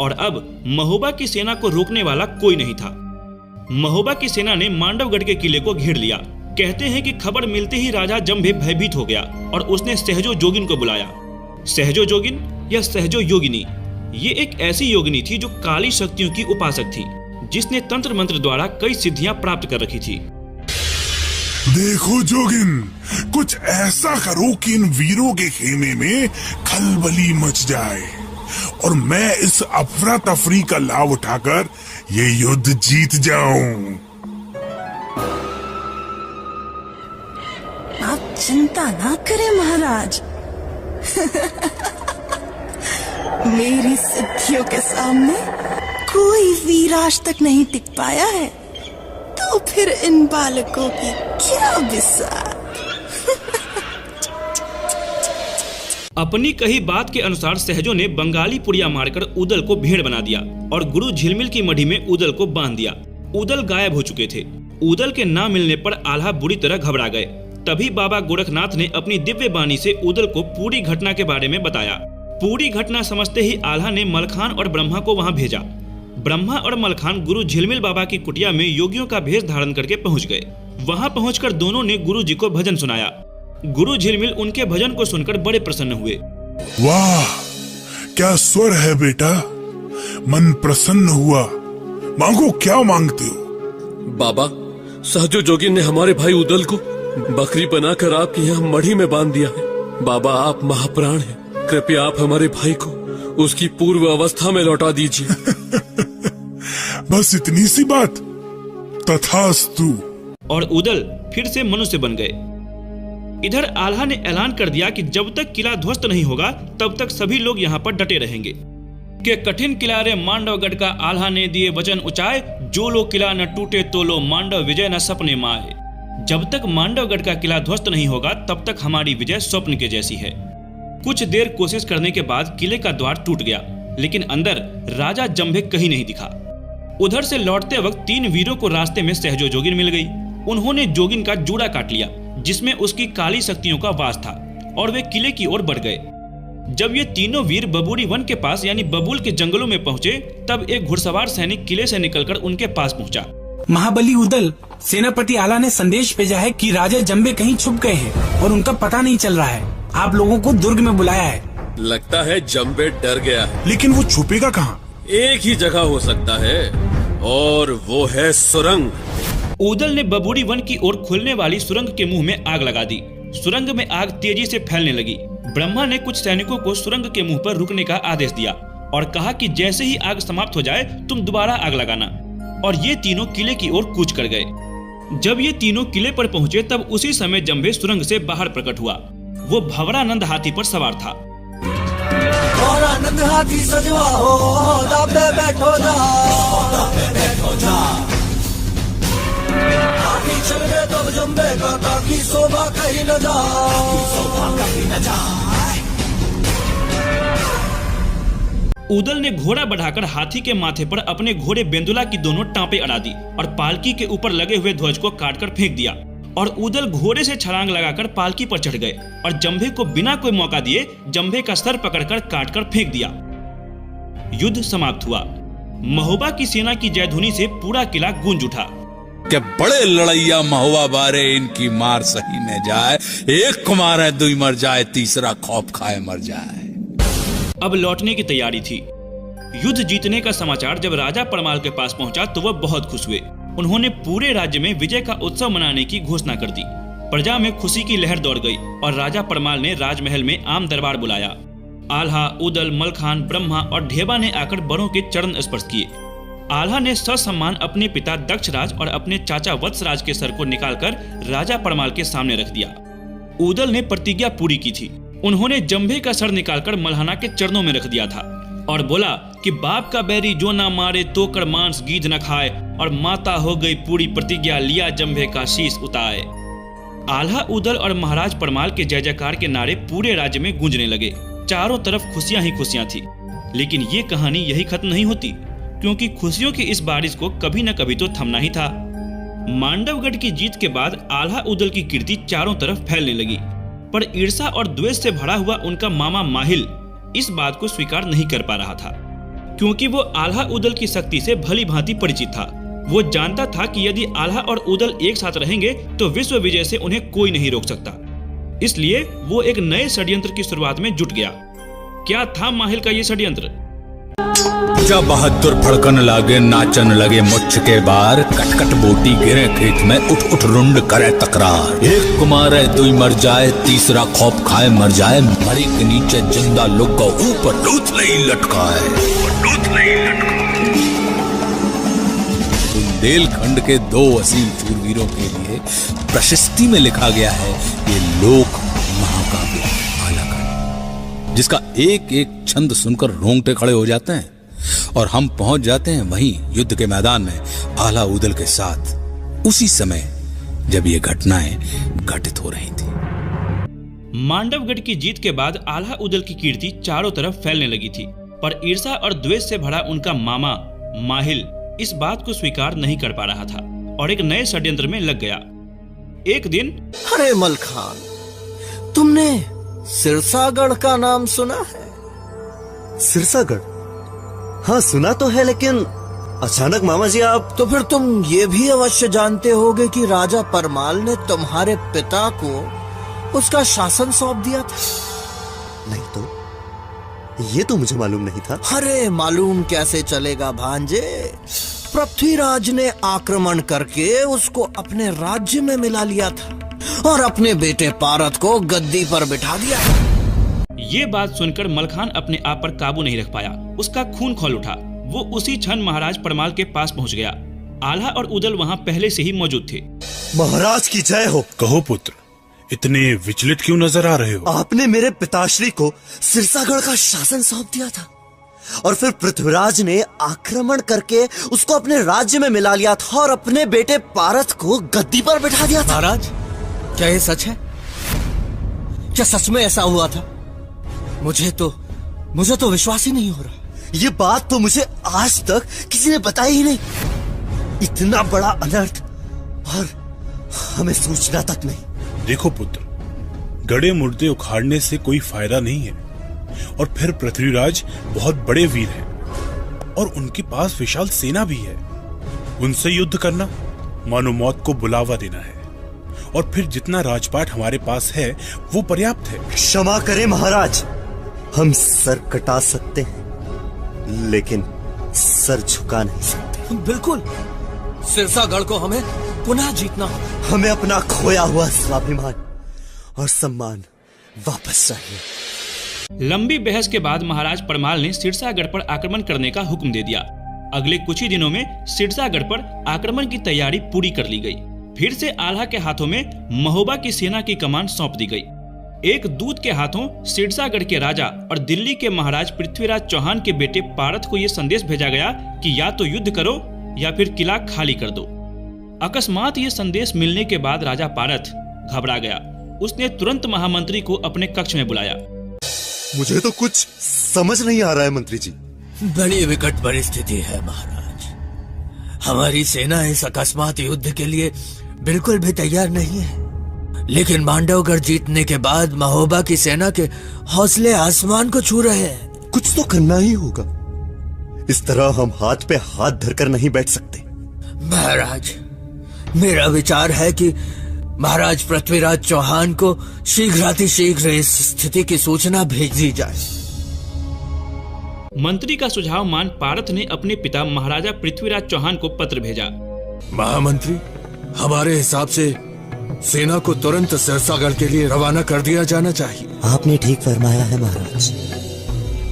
और अब महोबा की सेना को रोकने वाला कोई नहीं था। महोबा की सेना ने मांडवगढ़ के किले को घेर लिया। कहते हैं कि खबर मिलते ही राजा जम्भे भयभीत हो गया और उसने सहजो जोगिन को बुलाया। सहजो जोगिन या सहजो योगिनी ये एक ऐसी योगिनी थी जो काली शक्तियों की उपासक थी, जिसने तंत्र मंत्र द्वारा कई सिद्धियां प्राप्त कर रखी थी। देखो जोगिन, कुछ ऐसा करो कि इन वीरों के खेमे में खलबली मच जाए और मैं इस अफरा तफरी का लाभ उठाकर ये युद्ध जीत जाऊं। आप चिंता ना करें महाराज। मेरी सिद्धियों के सामने कोई वीर आज तक नहीं टिक पाया है, तो फिर इन बालकों की क्या बिसात। अपनी कही बात के अनुसार सहजो ने बंगाली पुड़िया मारकर उदल को भेड़ बना दिया और गुरु झिलमिल की मढ़ी में उदल को बांध दिया। उदल गायब हो चुके थे। उदल के ना मिलने पर आल्हा बुरी तरह घबरा गए। तभी बाबा गोरखनाथ ने अपनी दिव्य बाणी से उदल को पूरी घटना के बारे में बताया। पूरी घटना समझते ही आल्हा ने मलखान और ब्रह्मा को वहां भेजा। ब्रह्मा और मलखान गुरु झिलमिल बाबा की कुटिया में योगियों का भेष धारण करके पहुंच गए। वहां पहुंचकर दोनों ने गुरु जी को भजन सुनाया। गुरु झिलमिल उनके भजन को सुनकर बड़े प्रसन्न हुए। वाह, क्या स्वर है बेटा, मन प्रसन्न हुआ। मांगो, क्या मांगते हो? बाबा, सहजो जोगिन ने हमारे भाई उदल को बकरी बनाकर आपके यहाँ मढ़ी में बांध दिया है। बाबा आप महाप्राण हैं, कृपया आप हमारे भाई को उसकी पूर्व अवस्था में लौटा दीजिए। बस इतनी सी बात। तथास्तु। और उदल फिर से मनुष्य बन गए। इधर आल्हा ने ऐलान कर दिया कि जब तक किला ध्वस्त नहीं होगा तब तक सभी लोग यहाँ पर डटे रहेंगे। के कठिन किलारे मांडवगढ़ का आल्हा ने दिए वचन उचाए, जो लो किला न टूटे तो लो मांडव विजय न सपने माए। जब तक मांडवगढ़ का किला ध्वस्त नहीं होगा तब तक हमारी विजय स्वप्न के जैसी है। कुछ देर कोशिश करने के बाद किले का द्वार टूट गया, लेकिन अंदर राजा जंभे कहीं नहीं दिखा। उधर से लौटते वक्त 3 वीरों को रास्ते में सहजो जोगिन मिल गई। उन्होंने जोगिन का जूड़ा काट लिया, जिसमें उसकी काली शक्तियों का वास था, और वे किले की ओर बढ़ गए। जब ये तीनों वीर बबूरी वन के पास यानी बबूल के जंगलों में पहुंचे, तब एक घुड़सवार सैनिक किले से निकलकर उनके पास पहुंचा। महाबली उदल, सेनापति आला ने संदेश भेजा है कि राजा जंबे कहीं छुप गए हैं और उनका पता नहीं चल रहा है। आप लोगों को दुर्ग में बुलाया है। लगता है जंबे डर गया है। लेकिन वो छुपेगा कहाँ? एक ही जगह हो सकता है, और वो है सुरंग। उदल ने बबूरी वन की ओर खुलने वाली सुरंग के मुंह में आग लगा दी। सुरंग में आग तेजी से फैलने लगी। ब्रह्मा ने कुछ सैनिकों को सुरंग के मुंह पर रुकने का आदेश दिया और कहा कि जैसे ही आग समाप्त हो जाए तुम दोबारा आग लगाना। और ये तीनों किले की ओर कूच कर गए। जब ये तीनों किले पर पहुंचे तब उसी समय जंबे सुरंग से बाहर प्रकट हुआ। वो भंवरानंद हाथी पर सवार था। भंवरानंद हाथी सजवा हो, दाबे बैठो जा, बैठो जा। हाथी चल गए तब जंबे का ताकि शोभा कहीं न जाए। उदल ने घोड़ा बढ़ाकर हाथी के माथे पर अपने घोड़े बेंदुला की दोनों टांपे अड़ा दी और पालकी के ऊपर लगे हुए ध्वज को काटकर फेंक दिया। और उदल घोड़े से छलांग लगाकर पालकी पर चढ़ गए और जंभे को बिना कोई मौका दिए जंभे का सर पकड़कर काटकर फेंक दिया। युद्ध समाप्त हुआ। महोबा की सेना की जयध्वनि से पूरा किला गूंज उठा। के बड़े लड़ैया महुआ बारे, इनकी मार सही न जाए। एक को मारे दुई मर जाए, तीसरा खौफ खाए मर जाए। अब लौटने की तैयारी थी। युद्ध जीतने का समाचार जब राजा परमाल के पास पहुंचा तो वह बहुत खुश हुए। उन्होंने पूरे राज्य में विजय का उत्सव मनाने की घोषणा कर दी। प्रजा में खुशी की लहर दौड़ गई और राजा परमाल ने राजमहल में आम दरबार बुलाया। आल्हा, उदल, मलखान, ब्रह्मा और ढेबा ने आकर बड़ों के चरण स्पर्श किए। आल्हा ने ससम्मान अपने पिता दक्षराज और अपने चाचा वत्सराज के सर को निकालकर राजा परमाल के सामने रख दिया। उदल ने प्रतिज्ञा पूरी की थी। उन्होंने जंभे का सर निकालकर मल्हाना के चरणों में रख दिया था और बोला कि बाप का बैरी जो ना मारे तो कर मांस गीध न खाए, और माता हो गई पूरी प्रतिज्ञा, लिया जंभे का शीश उताए। आल्हा, उदल और महाराज परमाल के जय जयकार के नारे पूरे राज्य में गूंजने लगे। चारों तरफ खुशियां ही खुशियां थी। लेकिन ये कहानी यही खत्म नहीं होती, क्योंकि खुशियों की इस बारिश को कभी न कभी तो थमना ही था। मांडवगढ़ की जीत के बाद आल्हा, उदल की कीर्ति चारों तरफ फैलने लगी, पर ईर्षा और द्वेष से भरा हुआ उनका मामा माहिल इस बात को स्वीकार नहीं कर पा रहा था, क्योंकि वो आल्हा उदल की शक्ति से भली भांति परिचित था। वो जानता था कि यदि आल्हा और उदल एक साथ रहेंगे तो विश्व विजय से उन्हें कोई नहीं रोक सकता। इसलिए वो एक नए षड्यंत्र की शुरुआत में जुट गया। क्या था माहिल का ये षड्यंत्र? जब बहादुर फड़कन लागे, नाचन लगे मुच्छ के बार, कटकट बोटी गिरे खेत में, उठ उठ रुंड करे तकरार। एक को मारे दुई मर जाए, तीसरा खौफ खाए मर जाए, मरी के नीचे जिंदा लोग को ऊपर लूथलई लटकाए। बुंदेलखंड के 2 असीम शूरवीरों के लिए प्रशस्ति में लिखा गया है ये लोक महाकाव्य आलाखंड, जिसका एक एक छंद सुनकर रोंगटे खड़े हो जाते हैं और हम पहुंच जाते हैं वहीं युद्ध के मैदान में आल्हा उदल के साथ, उसी समय जब ये घटनाएं घटित हो रही थी। मांडवगढ़ की जीत के बाद आल्हा उदल की कीर्ति चारों तरफ फैलने लगी थी, पर ईर्षा और द्वेष से भरा उनका मामा माहिल इस बात को स्वीकार नहीं कर पा रहा था और एक नए षड्यंत्र में लग गया। एक दिन, अरे मलखान, तुमने सिरसागढ़ का नाम सुना है? सिरसागढ़? हाँ सुना तो है, लेकिन अचानक मामा जी आप। तो फिर तुम ये भी अवश्य जानते होगे कि राजा परमाल ने तुम्हारे पिता को उसका शासन सौंप दिया था। नहीं तो ये तो मुझे मालूम नहीं था। अरे मालूम कैसे चलेगा भांजे, पृथ्वीराज ने आक्रमण करके उसको अपने राज्य में मिला लिया था और अपने बेटे पारत को गद्दी पर बिठा दिया। ये बात सुनकर मलखान अपने आप पर काबू नहीं रख पाया। उसका खून खौल उठा। वो उसी क्षण महाराज परमाल के पास पहुंच गया। आल्हा और उदल वहां पहले से ही मौजूद थे। महाराज की जय हो। कहो पुत्र, इतने विचलित क्यों नजर आ रहे हो? आपने मेरे पिताश्री को सिरसागढ़ का शासन सौंप दिया था और फिर पृथ्वीराज ने आक्रमण करके उसको अपने राज्य में मिला लिया था और अपने बेटे पारत को गद्दी पर बिठा दिया था। महाराज, क्या ये सच है? क्या सच में ऐसा हुआ था? मुझे तो विश्वास ही नहीं हो रहा। ये बात तो मुझे आज तक किसी ने बताई ही नहीं। इतना बड़ा अनर्थ और हमें सूचना तक नहीं। देखो पुत्र, गड़े मुर्दे उखाड़ने से कोई फायदा नहीं है। और फिर पृथ्वीराज बहुत बड़े वीर हैं और उनके पास विशाल सेना भी है। उनसे युद्ध करना मानो मौत को बुलावा देना है। और फिर जितना राजपाट हमारे पास है वो पर्याप्त है। क्षमा करें महाराज, हम सर कटा सकते हैं लेकिन सर झुका नहीं सकते। बिल्कुल, सिरसागढ़ को हमें पुनः जीतना हो। हमें अपना खोया हुआ स्वाभिमान और सम्मान वापस चाहिए। लंबी बहस के बाद महाराज परमाल ने सिरसागढ़ पर आक्रमण करने का हुक्म दे दिया। अगले कुछ ही दिनों में सिरसागढ़ पर आक्रमण की तैयारी पूरी कर ली गई। फिर से आल्हा के हाथों में महोबा की सेना की कमान सौंप दी गई। एक दूत के हाथों सिरसागढ़ के राजा और दिल्ली के महाराज पृथ्वीराज चौहान के बेटे पारत को यह संदेश भेजा गया कि या तो युद्ध करो या फिर किला खाली कर दो। अकस्मात ये संदेश मिलने के बाद राजा पारत घबरा गया। उसने तुरंत महामंत्री को अपने कक्ष में बुलाया। मुझे तो कुछ समझ नहीं आ रहा है मंत्री जी। बड़ी विकट परिस्थिति है महाराज। हमारी सेना इस अकस्मात युद्ध के लिए बिल्कुल भी तैयार नहीं है। लेकिन मांडवगढ़ जीतने के बाद महोबा की सेना के हौसले आसमान को छू रहे हैं। कुछ तो करना ही होगा। इस तरह हम हाथ पे हाथ धरकर नहीं बैठ सकते। महाराज, मेरा विचार है कि महाराज पृथ्वीराज चौहान को शीघ्रातिशीघ्र इस स्थिति की सूचना भेज दी जाए। मंत्री का सुझाव मान पारत ने अपने पिता महाराजा पृथ्वीराज चौहान को पत्र भेजा। महामंत्री, हमारे हिसाब से सेना को तुरंत सिरसागढ़ के लिए रवाना कर दिया जाना चाहिए। आपने ठीक फरमाया है महाराज।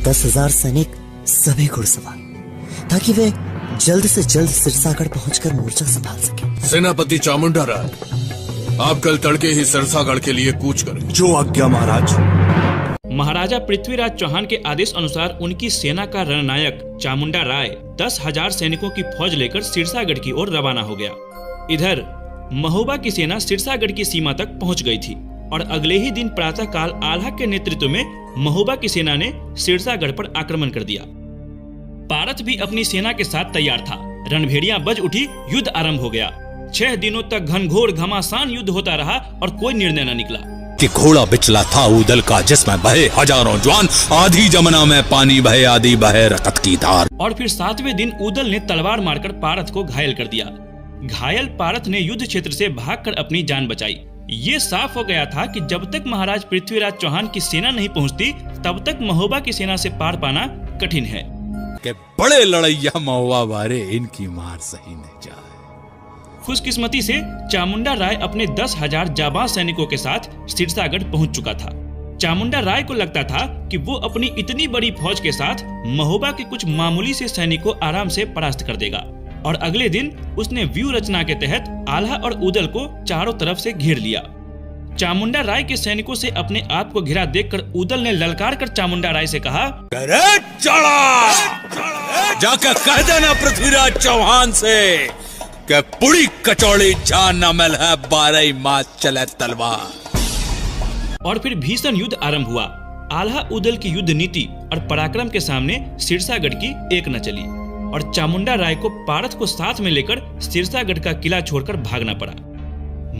10,000 सैनिक, सभी घुड़सवार, ताकि वे जल्द से जल्द सिरसागढ़ पहुंचकर मोर्चा संभाल सके। सेनापति चामुंडा राय, आप कल तड़के ही सिरसागढ़ के लिए कूच करें। जो आज्ञा महाराज। महाराजा पृथ्वीराज चौहान के आदेश अनुसार उनकी सेना का रणनायक चामुंडा राय 10,000 सैनिकों की फौज लेकर सिरसागढ़ की ओर रवाना हो गया। इधर महोबा की सेना सिरसागढ़ की सीमा तक पहुंच गई थी और अगले ही दिन प्रातःकाल आल्हा के नेतृत्व में महोबा की सेना ने सिरसागढ़ पर आक्रमण कर दिया। पारत भी अपनी सेना के साथ तैयार था। रणभेड़ियां बज उठी, युद्ध आरंभ हो गया। 6 दिनों तक घनघोर घमासान युद्ध होता रहा और कोई निर्णय न निकला। कि घोड़ा बिचला था उदल का, जिसमें बहे हजारों ज्वान, आधी जमुना में पानी बहे, आधी बहे रकत की धार। और फिर 7वें दिन उदल ने तलवार मारकर पारत को घायल कर दिया। घायल पारत ने युद्ध क्षेत्र से भागकर अपनी जान बचाई। ये साफ हो गया था कि जब तक महाराज पृथ्वीराज चौहान की सेना नहीं पहुंचती, तब तक महोबा की सेना से पार पाना कठिन है। के बड़े लड़ैया महुआ वारे, इनकी मार सही नहीं जाए। खुशकिस्मती से चामुंडा राय अपने 10,000 जाबाज सैनिकों के साथ सिरसागढ़ पहुंच चुका था। चामुंडा राय को लगता था कि वो अपनी इतनी बड़ी फौज के साथ महोबा के कुछ मामूली से सैनिकों को आराम से परास्त कर देगा। और अगले दिन उसने व्यूह रचना के तहत आल्हा और उदल को चारों तरफ से घेर लिया। चामुंडा राय के सैनिकों से अपने आप को घिरा देखकर उदल ने ललकार कर चामुंडा राय से कहा, जाकर कह देना पृथ्वीराज चौहान से कि पुड़ी कचौड़ी जान न मिल है, 12 मास चले तलवार। और फिर भीषण युद्ध आरंभ हुआ। आल्हा उदल की युद्ध नीति और पराक्रम के सामने सिरसागढ़ की एक न चली और चामुंडा राय को पारत को साथ में लेकर सिरसागढ़ का किला छोड़कर भागना पड़ा।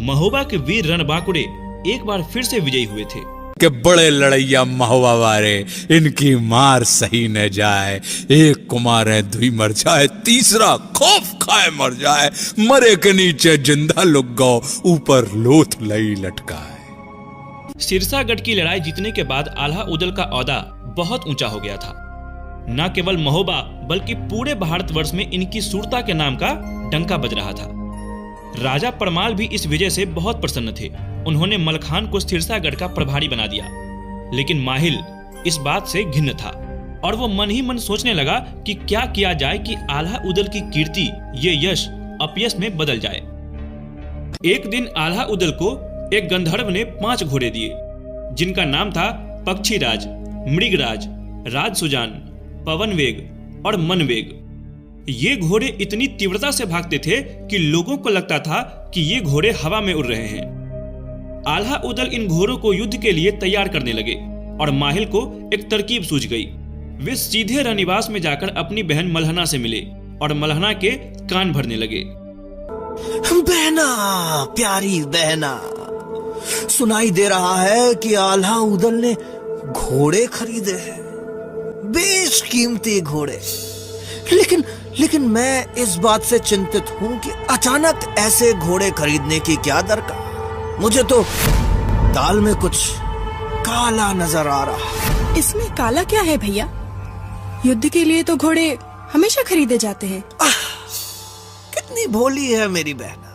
महोबा के वीर रणबांकुरे एक बार फिर से विजयी हुए थे। के बड़े लड़ैया महुआ वारे, इनकी मार सही न जाए। एक को मारे दुई मर जाए, तीसरा खौफ खाए मर जाए। मरे के नीचे जिंदा लुक गो, ऊपर लोथ लई लटकाए। सिरसागढ़ की लड़ाई जीतने के बाद आल्हा उदल का औहदा बहुत ऊंचा हो गया था। न केवल महोबा बल्कि पूरे भारतवर्ष में इनकी शूरता के नाम का डंका बज रहा था। राजा परमाल भी इस विजय से बहुत प्रसन्न थे। उन्होंने मलखान को सिरसागढ़ का प्रभारी बना दिया। लेकिन माहिल इस बात से घिन्न था और वो मन ही मन सोचने लगा कि क्या किया जाए कि आल्हा उदल की कीर्ति, ये यश अपयश में बदल जाए। एक दिन आल्हा उदल को एक गंधर्व ने 5 घोड़े दिए, जिनका नाम था पक्षीराज, मृगराज, राजसुजान, पवनवेग और मनवेग। ये घोड़े इतनी तीव्रता से भागते थे कि लोगों को लगता था कि ये घोड़े हवा में उड़ रहे हैं। आल्हा उदल इन घोड़ों को युद्ध के लिए तैयार करने लगे और माहिल को एक तरकीब सूझ गई। वे सीधे रनिवास में जाकर अपनी बहन मल्हना से मिले और मल्हना के कान भरने लगे। बहना, प्यारी बहना, सुनाई दे रहा है कि आल्हा उदल ने घोड़े खरीदे हैं, बेशकीमती घोड़े। लेकिन मैं इस बात से चिंतित हूं कि अचानक ऐसे घोड़े खरीदने की क्या दरकार। मुझे तो दाल में कुछ काला नजर आ रहा है। इसमें काला क्या है भैया? युद्ध के लिए तो घोड़े हमेशा खरीदे जाते हैं। कितनी भोली है मेरी बहना।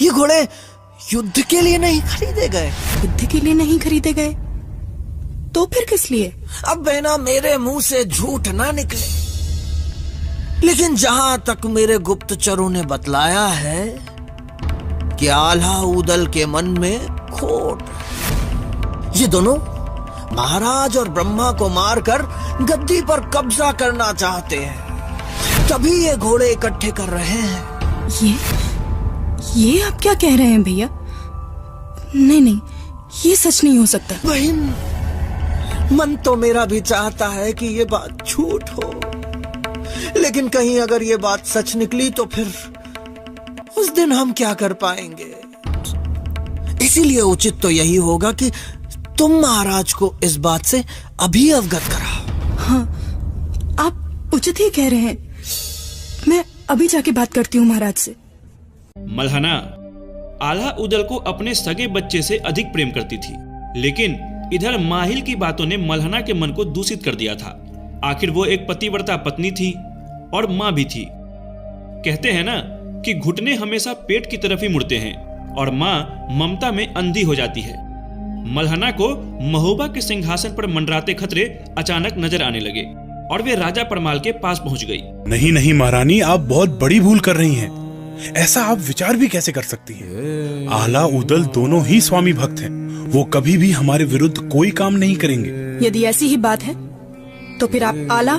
ये घोड़े युद्ध के लिए नहीं खरीदे गए। युद्ध के लिए नहीं खरीदे गए तो फिर किस लिए? अब बहना, मेरे मुंह से झूठ ना निकले, लेकिन जहां तक मेरे गुप्तचरों ने बतलाया है कि आल्हा उदल के मन में खोट, ये दोनों महाराज और ब्रह्मा को मारकर गद्दी पर कब्जा करना चाहते हैं, तभी ये घोड़े इकट्ठे कर रहे हैं। ये आप क्या कह रहे हैं भैया? नहीं, ये सच नहीं हो सकता। बहन, मन तो मेरा भी चाहता है कि ये बात झूठ हो, लेकिन कहीं अगर ये बात सच निकली तो फिर उस दिन हम क्या कर पाएंगे। इसीलिए उचित तो यही होगा कि तुम महाराज को इस बात से अभी अवगत कराओ। हाँ, आप उचित ही कह रहे हैं। मैं अभी जाके बात करती हूँ महाराज से। मल्हना आल्हा उदल को अपने सगे बच्चे से अधिक प्रेम करती थी, लेकिन इधर माहिल की बातों ने मल्हना के मन को दूषित कर दिया था। आखिर वो एक पतिव्रता पत्नी थी और माँ भी थी। कहते हैं ना कि घुटने हमेशा पेट की तरफ ही मुड़ते हैं और माँ ममता में अंधी हो जाती है। मल्हना को महोबा के सिंहासन पर मंडराते खतरे अचानक नजर आने लगे और वे राजा परमाल के पास पहुंच गई। नहीं महारानी, आप बहुत बड़ी भूल कर रही हैं। ऐसा आप विचार भी कैसे कर सकती हैं? आल्हा उदल दोनों ही स्वामी भक्त हैं। वो कभी भी हमारे विरुद्ध कोई काम नहीं करेंगे। यदि ऐसी ही बात है तो फिर आप आल्हा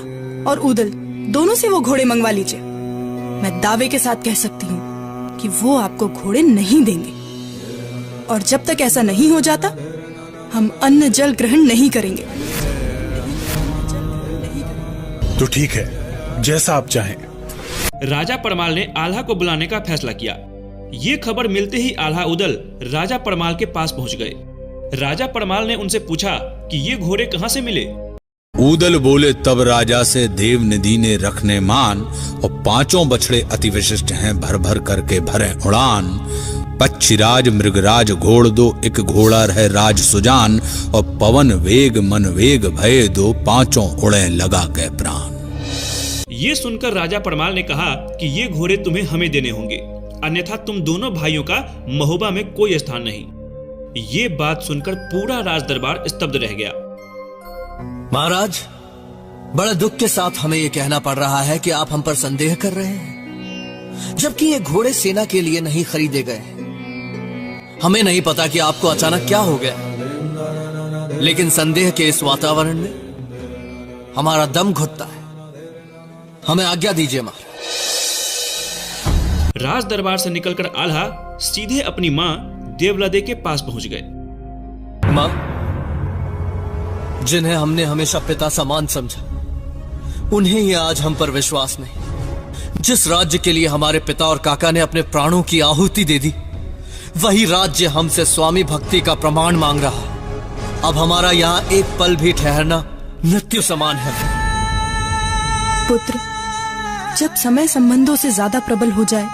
और उदल दोनों से वो घोड़े मंगवा लीजिए। मैं दावे के साथ कह सकती हूँ कि वो आपको घोड़े नहीं देंगे, और जब तक ऐसा नहीं हो जाता हम अन्न जल ग्रहण नहीं करेंगे। तो ठीक है, जैसा आप चाहें। राजा परमाल ने आल्हा को बुलाने का फैसला किया। ये खबर मिलते ही आल्हा उदल राजा परमाल के पास पहुंच गए। राजा परमाल ने उनसे पूछा कि ये घोड़े कहाँ से मिले। उदल बोले, तब राजा से देव निधि ने रखने मान, और 5 बछड़े अति विशिष्ट हैं, भर भर करके भरे उड़ान। पक्षीराज मृगराज घोड़ दो, एक घोड़ा रहे राज सुजान, और पवन वेग मन वेग भय दो, 5 उड़े लगा के प्राण। ये सुनकर राजा परमाल ने कहा कि ये घोड़े तुम्हें हमें देने होंगे, अन्यथा तुम दोनों भाइयों का महोबा में कोई स्थान नहीं। ये बात सुनकर पूरा राज दरबार स्तब्ध रह गया। महाराज, बड़े दुख के साथ हमें यह कहना पड़ रहा है कि आप हम पर संदेह कर रहे हैं, जबकि ये घोड़े सेना के लिए नहीं खरीदे गए। हमें नहीं पता कि आपको अचानक क्या हो गया, लेकिन संदेह के इस वातावरण में हमारा दम घुटता है। हमें आज्ञा दीजिए महाराज। राज दरबार से निकलकर आल्हा सीधे अपनी माँ देवलदे के पास पहुंच गए। माँ, जिन्हें हमने हमेशा पिता समान समझा, उन्हें ही आज हम पर विश्वास नहीं। जिस राज्य के लिए हमारे पिता और काका ने अपने प्राणों की आहुति दे दी, वही राज्य हमसे स्वामी भक्ति का प्रमाण मांग रहा। अब हमारा यहाँ एक पल भी ठहरना मृत्यु समान है। पुत्र, जब समय संबंधों से ज्यादा प्रबल हो जाए,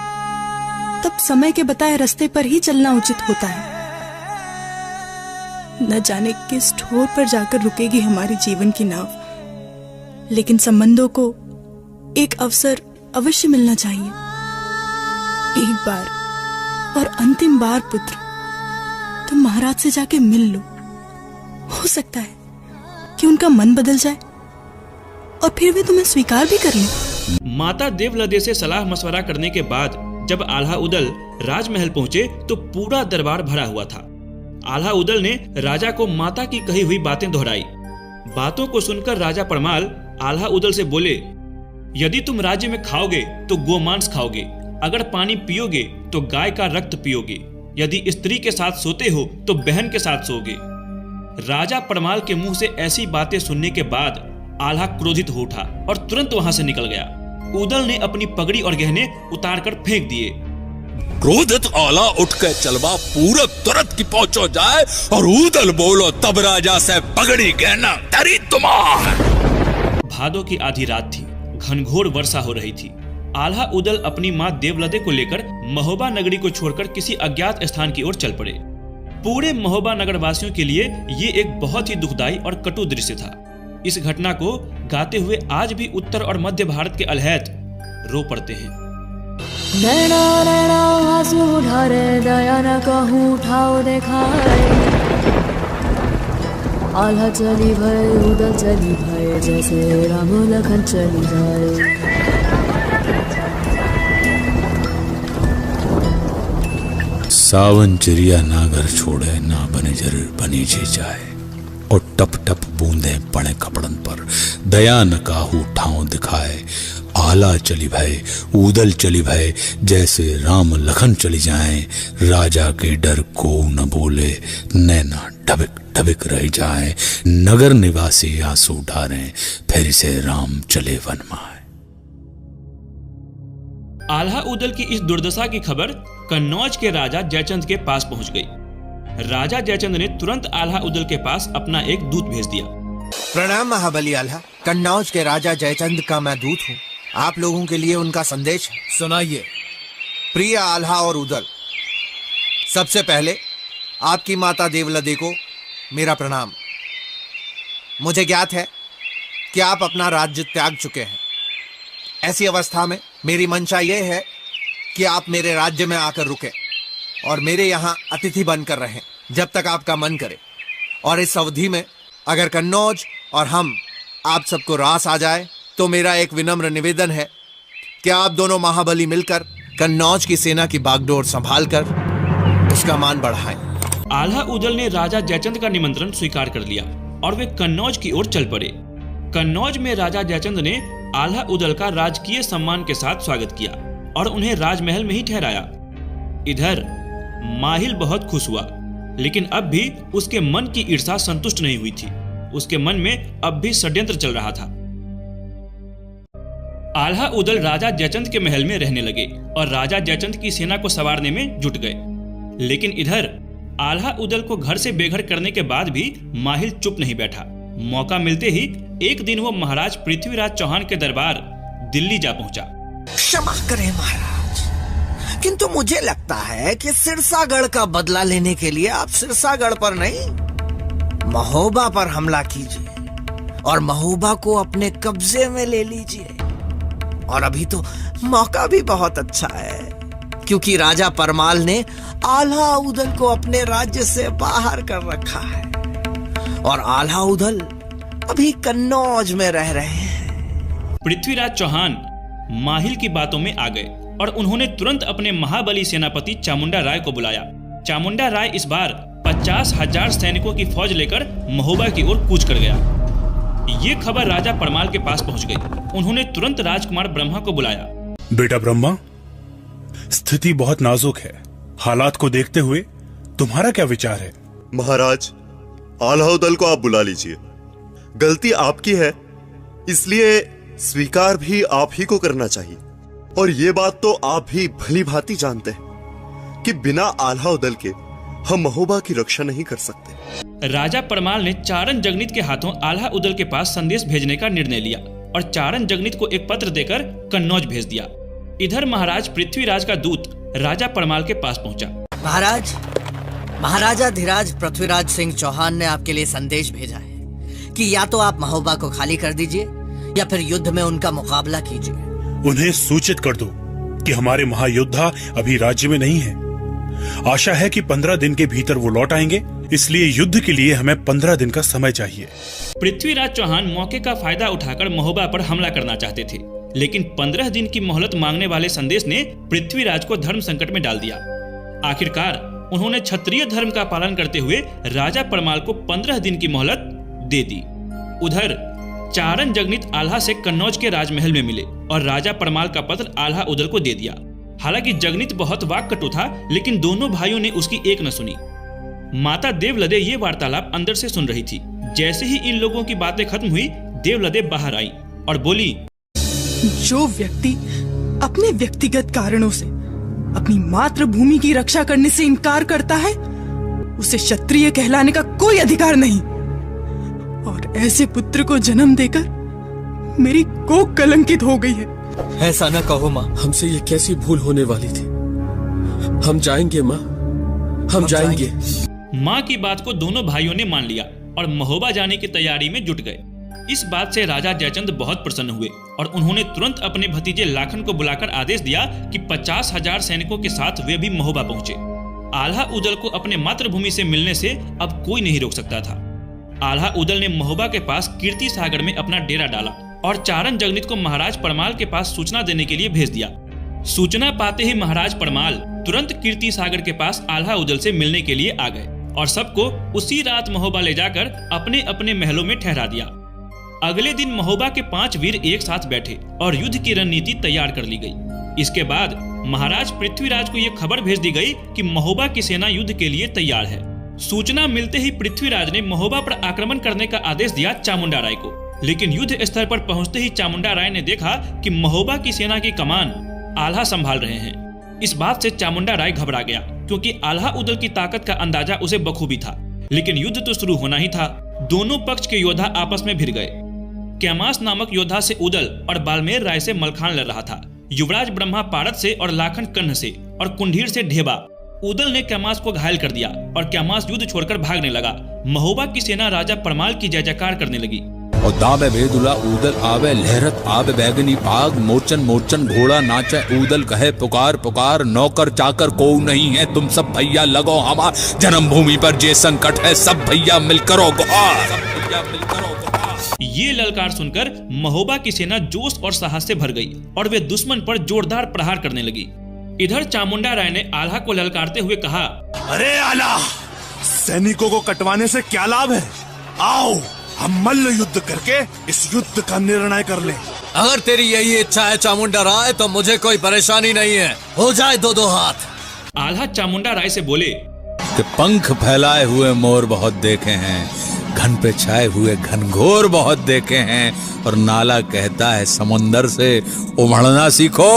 तब समय के बताए रास्ते पर ही चलना उचित होता है। न जाने किस ठोर पर जाकर रुकेगी हमारी जीवन की नाव, लेकिन संबंधों को एक अवसर अवश्य मिलना चाहिए। एक बार और अंतिम बार पुत्र, तुम महाराज से जाके मिल लो। हो सकता है कि उनका मन बदल जाए और फिर वे तुम्हें स्वीकार भी कर लें। माता देवलदे से सलाह मशवरा करने के बाद जब आल्हा उदल राजमहल पहुंचे तो पूरा दरबार भरा हुआ था। आल्हा उदल ने राजा को माता की कही हुई बातें दोहराई। बातों को सुनकर राजा परमाल आल्हा उदल से बोले, यदि तुम राज्य में खाओगे तो गोमांस खाओगे, अगर पानी पियोगे तो गाय का रक्त पियोगे, यदि स्त्री के साथ सोते हो तो बहन के साथ सोओगे। राजा परमाल के मुंह से ऐसी बातें सुनने के बाद आल्हा क्रोधित हो उठा और तुरंत वहां से निकल गया। उदल ने अपनी पगड़ी और गहने उतारकर फेंक दिए। क्रोधित आला उठ के चलवा पूरब तुरंत की पहुंचो जाए और उदल बोलो तब राजा से पगड़ी गहना तरी तुम्हार। भादों की आधी रात थी, घनघोर वर्षा हो रही थी। आल्हा उदल अपनी मां देवलदे को लेकर महोबा नगरी को छोड़कर किसी अज्ञात स्थान की ओर चल पड़े। पूरे महोबा नगर वासियों के लिए ये एक बहुत ही दुखदायी और कटु दृश्य था। इस घटना को गाते हुए आज भी उत्तर और मध्य भारत के अलहैत रो पड़ते हैं। नैना नैना आंसू ढारे दया न कहूँ ठाव देखाए, आल्हा चली भय उदल चली भय, जैसे राम लखन चली जाए। सावन चिड़िया नागर छोड़े, ना बने जर बनी जी जाए, और टप टप बूंदे पड़े कपड़न पर, दया न काहू ठाव दिखाए, आला चली भय उदल चली भय, जैसे राम लखन चली जाएं, राजा के डर को न बोले, नैना ढबिक ढबिक रह जाए, नगर निवासी आंसू ढारे, फिर से राम चले वन माए। आल्हा उदल की इस दुर्दशा की खबर कन्नौज के राजा जयचंद के पास पहुंच गई। राजा जयचंद ने तुरंत आल्हा उदल के पास अपना एक दूत भेज दिया। प्रणाम महाबली आल्हा, कन्नौज के राजा जयचंद का मैं दूत हूँ। आप लोगों के लिए उनका संदेश है, सुनाइए। प्रिय आल्हा और उदल, सबसे पहले आपकी माता देवलदे को मेरा प्रणाम। मुझे ज्ञात है कि आप अपना राज्य त्याग चुके हैं। ऐसी अवस्था में मेरी मंशा यह है कि आप मेरे राज्य में आकर रुके और मेरे यहाँ अतिथि बनकर रहें जब तक आपका मन करे। और इस अवधि में अगर कन्नौज और हम आप सबको रास आ जाए तो मेरा एक विनम्र निवेदन है कि आप दोनों महाबली मिलकर कन्नौज की सेना की बागडोर संभालकर उसका मान बढ़ाएं। आल्हा उदल ने राजा जयचंद का निमंत्रण स्वीकार कर लिया और वे कन्नौज की ओर चल पड़े। कन्नौज में राजा जयचंद ने आल्हा उदल का राजकीय सम्मान के साथ स्वागत किया और उन्हें राजमहल में ही ठहराया। इधर माहिल बहुत खुश हुआ, लेकिन अब भी उसके मन की ईर्ष्या संतुष्ट नहीं हुई थी। उसके मन में अब भी षड्यंत्र चल रहा था। आल्हा उदल राजा जयचंद के महल में रहने लगे और राजा जयचंद की सेना को संवारने में जुट गए। लेकिन इधर आल्हा उदल को घर से बेघर करने के बाद भी माहिल चुप नहीं बैठा। मौका मिलते ही एक दिन वो महाराज पृथ्वीराज चौहान के दरबार दिल्ली जा पहुंचा। क्षमा करें महाराज, किंतु मुझे लगता है कि सिरसागढ़ का बदला लेने के लिए आप सिरसागढ़ पर नहीं, महोबा पर हमला कीजिए और महोबा को अपने कब्जे में ले लीजिए। और अभी तो मौका भी बहुत अच्छा है, क्योंकि राजा परमाल ने आल्हा उदल को अपने राज्य से बाहर कर रखा है और आल्हा उदल अभी कन्नौज में रह रहे हैं। पृथ्वीराज चौहान माहिल की बातों में आ गए और उन्होंने तुरंत अपने महाबली सेनापति चामुंडा राय को बुलाया। चामुंडा राय इस बार 50,000 सैनिकों की फौज लेकर महोबा की ओर कूच कर गया। ये खबर राजा परमाल के पास पहुंच गई। उन्होंने तुरंत राजकुमार ब्रह्मा को बुलाया। बेटा ब्रह्मा, स्थिति बहुत नाजुक है। हालात को देखते हुए तुम्हारा क्या विचार है? महाराज, आल्हा उदल को आप बुला लीजिए। गलती आपकी है, इसलिए स्वीकार भी आप ही को करना चाहिए। और ये बात तो आप भी भली भांति जानते हैं कि बिना आल्हा उदल के हम महोबा की रक्षा नहीं कर सकते। राजा परमाल ने चारण जगनीत के हाथों आल्हा उदल के पास संदेश भेजने का निर्णय लिया और चारण जगनीत को एक पत्र देकर कन्नौज भेज दिया। इधर महाराज पृथ्वीराज का दूत राजा परमाल के पास पहुंचा। महाराज, महाराजा धीराज पृथ्वीराज सिंह चौहान ने आपके लिए संदेश भेजा है कि या तो आप महोबा को खाली कर दीजिए या फिर युद्ध में उनका मुकाबला कीजिए। उन्हें सूचित कर दो कि हमारे महायोद्धा अभी राज्य में नहीं है आशा है कि 15 दिन के भीतर वो लौट आएंगे, इसलिए युद्ध के लिए हमें 15 दिन का समय चाहिए। पृथ्वीराज चौहान मौके का फायदा उठाकर महोबा पर हमला करना चाहते थे, लेकिन 15 दिन की मोहलत मांगने वाले संदेश ने पृथ्वीराज को धर्म संकट में डाल दिया। आखिरकार उन्होंने क्षत्रिय धर्म का पालन करते हुए राजा परमाल को 15 दिन की मोहलत दे दी। उधर चारण जगनीत आल्हा से कन्नौज के राजमहल में मिले और राजा परमाल का पत्र आल्हा उदल को दे दिया। हालांकि जगनीत बहुत वाक्कटु था, लेकिन दोनों भाइयों ने उसकी एक न सुनी। माता देवलदे ये वार्तालाप अंदर से सुन रही थी। जैसे ही इन लोगों की बातें खत्म हुई, देवलदे बाहर आई और बोली, जो व्यक्ति अपने व्यक्तिगत कारणों से अपनी मातृभूमि की रक्षा करने से इनकार करता है, उसे क्षत्रिय कहलाने का कोई अधिकार नहीं। और ऐसे पुत्र को जन्म देकर मेरी कोख कलंकित हो गई है। ऐसा न कहो माँ, हमसे ये कैसी भूल होने वाली थी। हम जाएंगे माँ, हम जाएंगे। माँ की बात को दोनों भाइयों ने मान लिया और महोबा जाने की तैयारी में जुट गए। इस बात से राजा जयचंद बहुत प्रसन्न हुए और उन्होंने तुरंत अपने भतीजे लाखन को बुलाकर आदेश दिया कि 50,000 सैनिकों के साथ वे भी महोबा पहुंचे। आल्हा उदल को अपने मातृभूमि से मिलने से अब कोई नहीं रोक सकता था। आल्हा उदल ने महोबा के पास कीर्ति सागर में अपना डेरा डाला और चारण जगनीत को महाराज परमाल के पास सूचना देने के लिए भेज दिया। सूचना पाते ही महाराज परमाल तुरंत कीर्ति सागर के पास आल्हा उदल से मिलने के लिए आ गए और सबको उसी रात महोबा ले जाकर अपने अपने महलों में ठहरा दिया। अगले दिन महोबा के 5 वीर एक साथ बैठे और युद्ध की रणनीति तैयार कर ली गई। इसके बाद महाराज पृथ्वीराज को यह खबर भेज दी गई कि महोबा की सेना युद्ध के लिए तैयार है। सूचना मिलते ही पृथ्वीराज ने महोबा पर आक्रमण करने का आदेश दिया चामुंडा राय को, लेकिन युद्ध स्तर पर पहुंचते ही चामुंडा राय ने देखा कि महोबा की सेना की कमान आल्हा संभाल रहे हैं। इस बात से चामुंडा राय घबरा गया, क्योंकि आल्हा उदल की ताकत का अंदाजा उसे बखूबी था। लेकिन युद्ध तो शुरू होना ही था। दोनों पक्ष के योद्धा आपस में भिड़ गए। कैमास नामक योद्धा से उदल और बाल्मेर राय से मलखान लड़ रहा था। युवराज ब्रह्मा पारद से और लाखन कन्ह से और कुंढीर से ढेबा। उदल ने कैमास को घायल कर दिया और कैमास युद्ध छोड़कर भागने लगा। महोबा की सेना राजा परमाल की जय जयकार करने लगी। और दाबे भेदुला उदल आवे लहरत आवे बैगनी पाग, मोचन मोचन घोड़ा नाचे उदल कहे पुकार पुकार, नौकर चाकर को नहीं है तुम सब भैया लगो हमार, जन्मभूमि पर जे संकट है सब भैया मिलकर गुहार। ये ललकार सुनकर महोबा की सेना जोश और साहस से भर गई और वे दुश्मन पर जोरदार प्रहार करने लगी। इधर चामुंडा राय ने आल्हा को ललकारते हुए कहा, अरे आला, सैनिकों को कटवाने से क्या लाभ है? आओ हम मल्ल युद्ध करके इस युद्ध का निर्णय कर लें। अगर तेरी यही इच्छा है चामुंडा राय, तो मुझे कोई परेशानी नहीं है, हो जाए दो दो हाथ। आल्हा चामुंडा राय से बोले, कि पंख फैलाए हुए मोर बहुत देखे हैं, घन पे छाए हुए घनघोर बहुत देखे हैं, और नाला कहता है समुंदर से उमड़ना सीखो,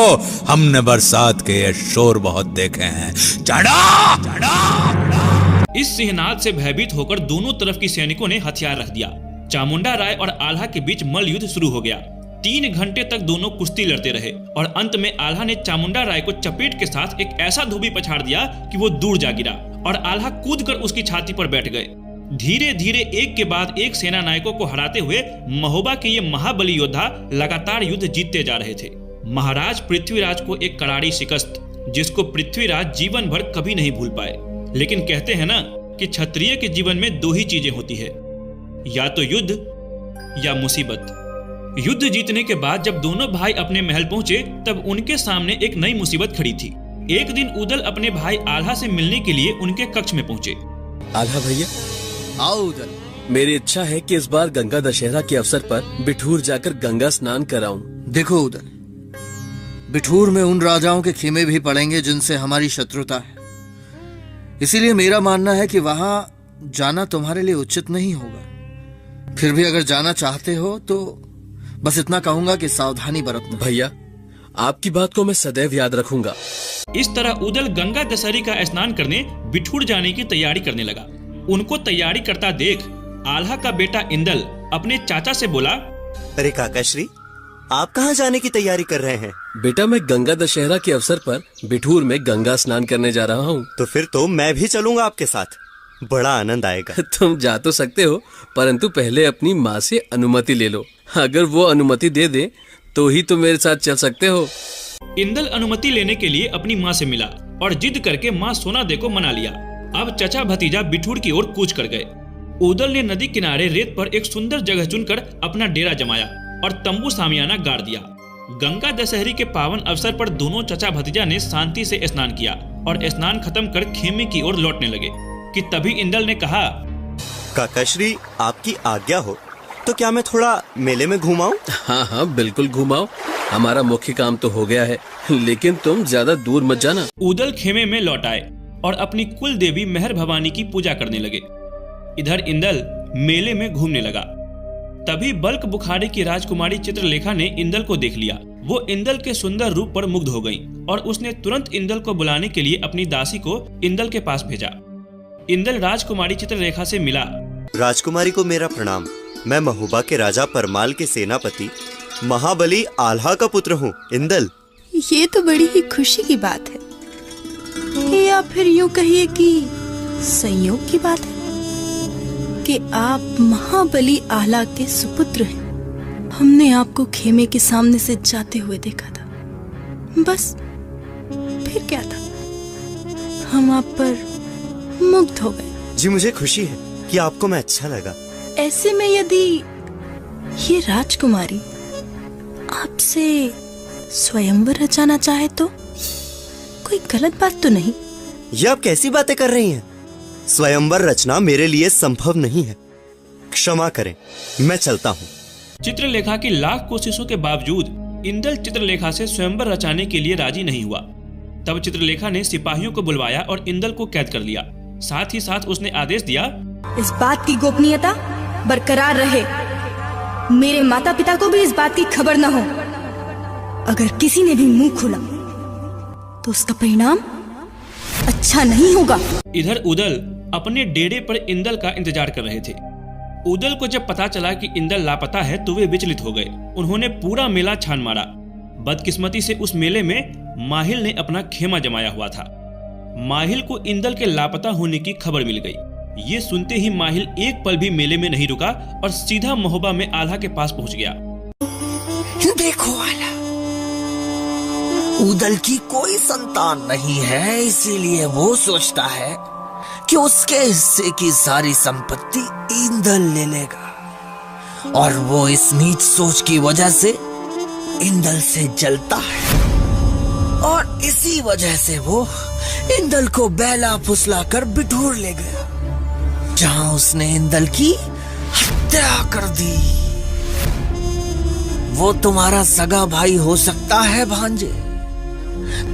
हमने बरसात के ये शोर बहुत देखे हैं। चढ़ा चढ़ा। इस सिंहनाद से भयभीत होकर दोनों तरफ की सैनिकों ने हथियार रख दिया। चामुंडा राय और आल्हा के बीच मल्ल युद्ध शुरू हो गया। 3 घंटे तक दोनों कुश्ती लड़ते रहे और अंत में आल्हा ने चामुंडा राय को चपेट के साथ एक ऐसा धोबी पछाड़ दिया कि वो दूर जा गिरा और आल्हा कूदकर उसकी छाती पर बैठ गए। धीरे धीरे एक के बाद एक सेना नायकों को हराते हुए महोबा के ये महाबली योद्धा लगातार युद्ध जीतते जा रहे थे। महाराज पृथ्वीराज को एक करारी शिकस्त, जिसको पृथ्वीराज जीवन भर कभी नहीं भूल पाए। लेकिन कहते हैं ना कि क्षत्रिय के जीवन में 2 ही चीजें होती है, या तो युद्ध या मुसीबत। युद्ध जीतने के बाद जब दोनों भाई अपने महल पहुंचे, तब उनके सामने एक नई मुसीबत खड़ी थी। एक दिन उदल अपने भाई आल्हा से मिलने के लिए उनके कक्ष में पहुंचे। आल्हा भैया, आओ उदल। मेरी इच्छा है कि इस बार गंगा दशहरा के अवसर पर बिठूर जाकर गंगा स्नान कराऊं। देखो उदल, बिठूर में उन राजाओं के खेमे भी पड़ेंगे जिनसे हमारी शत्रुता है, इसीलिए मेरा मानना है कि वहां जाना तुम्हारे लिए उचित नहीं होगा। फिर भी अगर जाना चाहते हो तो बस इतना कहूंगा कि सावधानी बरतना। भैया, आपकी बात को मैं सदैव याद रखूंगा। इस तरह उदल गंगा दशहरी का स्नान करने बिठूर जाने की तैयारी करने लगा। उनको तैयारी करता देख आल्हा का बेटा इंदल अपने चाचा से बोला, अरे काकाश्री, आप कहाँ जाने की तैयारी कर रहे हैं? बेटा, मैं गंगा दशहरा के अवसर पर बिठूर में गंगा स्नान करने जा रहा हूँ। तो फिर तो मैं भी चलूंगा आपके साथ, बड़ा आनंद आएगा। तुम जा तो सकते हो, परंतु पहले अपनी माँ से अनुमति ले लो। अगर वो अनुमति दे दे तो ही तुम मेरे साथ चल सकते हो। इंदल अनुमति लेने के लिए अपनी माँ से मिला और जिद करके माँ सोनादे को मना लिया। अब चचा भतीजा बिठूर की ओर कूच कर गए। उदल ने नदी किनारे रेत पर एक सुंदर जगह चुनकर अपना डेरा जमाया और तंबू सामियाना गाड़ दिया। गंगा दशहरी के पावन अवसर पर दोनों चचा भतीजा ने शांति से स्नान किया और स्नान खत्म कर खेमे की ओर लौटने लगे कि तभी इंदल ने कहा, काकाश्री आपकी आज्ञा हो तो क्या मैं थोड़ा मेले में घुमाऊं? हाँ हाँ बिल्कुल घुमाओ, हमारा मुख्य काम तो हो गया है, लेकिन तुम ज्यादा दूर मत जाना। उदल खेमे में लौट आए और अपनी कुल देवी मेहर भवानी की पूजा करने लगे। इधर इंदल मेले में घूमने लगा। तभी बल्क बुखारे की राजकुमारी चित्रलेखा ने इंदल को देख लिया। वो इंदल के सुंदर रूप पर मुग्ध हो गई और उसने तुरंत इंदल को बुलाने के लिए अपनी दासी को इंदल के पास भेजा। इंदल राजकुमारी चित्रलेखा से मिला। राजकुमारी को मेरा प्रणाम। मैं महोबा के राजा परमाल के सेनापति महाबली आल्हा का पुत्र हूँ। इंदल, ये तो बड़ी ही खुशी की बात है, या फिर यूँ कहिए कि संयोग की बात है कि आप महाबली आल्हा के सुपुत्र हैं। हमने आपको खेमे के सामने से जाते हुए देखा था, बस फिर क्या था, हम आप पर मुग्ध हो गए। जी मुझे खुशी है कि आपको मैं अच्छा लगा। ऐसे में यदि ये राजकुमारी आपसे स्वयंवर रचाना चाहे तो कोई गलत बात तो नहीं? ये आप कैसी बातें कर रही हैं? स्वयंवर रचना मेरे लिए संभव नहीं है, क्षमा करें, मैं चलता हूँ। चित्रलेखा की लाख कोशिशों के बावजूद इंदल चित्रलेखा से स्वयंवर रचाने के लिए राजी नहीं हुआ। तब चित्रलेखा ने सिपाहियों को बुलवाया और इंदल को कैद कर लिया। साथ ही साथ उसने आदेश दिया, इस बात की गोपनीयता बरकरार रहे। मेरे माता पिता को भी इस बात की खबर न हो। अगर किसी ने भी मुंह खोला तो उसका परिणाम अच्छा नहीं होगा। इधर उदल अपने डेरे पर इंदल का इंतजार कर रहे थे। उदल को जब पता चला कि इंदल लापता है तो वे विचलित हो गए। उन्होंने पूरा मेला छान मारा। बदकिस्मती से उस मेले में माहिल ने अपना खेमा जमाया हुआ था। माहिल को इंदल के लापता होने की खबर मिल गई। ये सुनते ही माहिल एक पल भी मेले में नहीं रुका और सीधा महोबा में आल्हा के पास पहुंच गया। देखो आल्हा, उदल की कोई संतान नहीं है, इसीलिए वो सोचता है कि उसके हिस्से की सारी संपत्ति इंदल ले लेगा और वो इस नीच सोच की वजह से इंदल से जलता है और इसी वजह से वो इंदल को बैला फुसला कर बिठूर ले गया, जहां उसने इंदल की हत्या कर दी। वो तुम्हारा सगा भाई हो सकता है भांजे,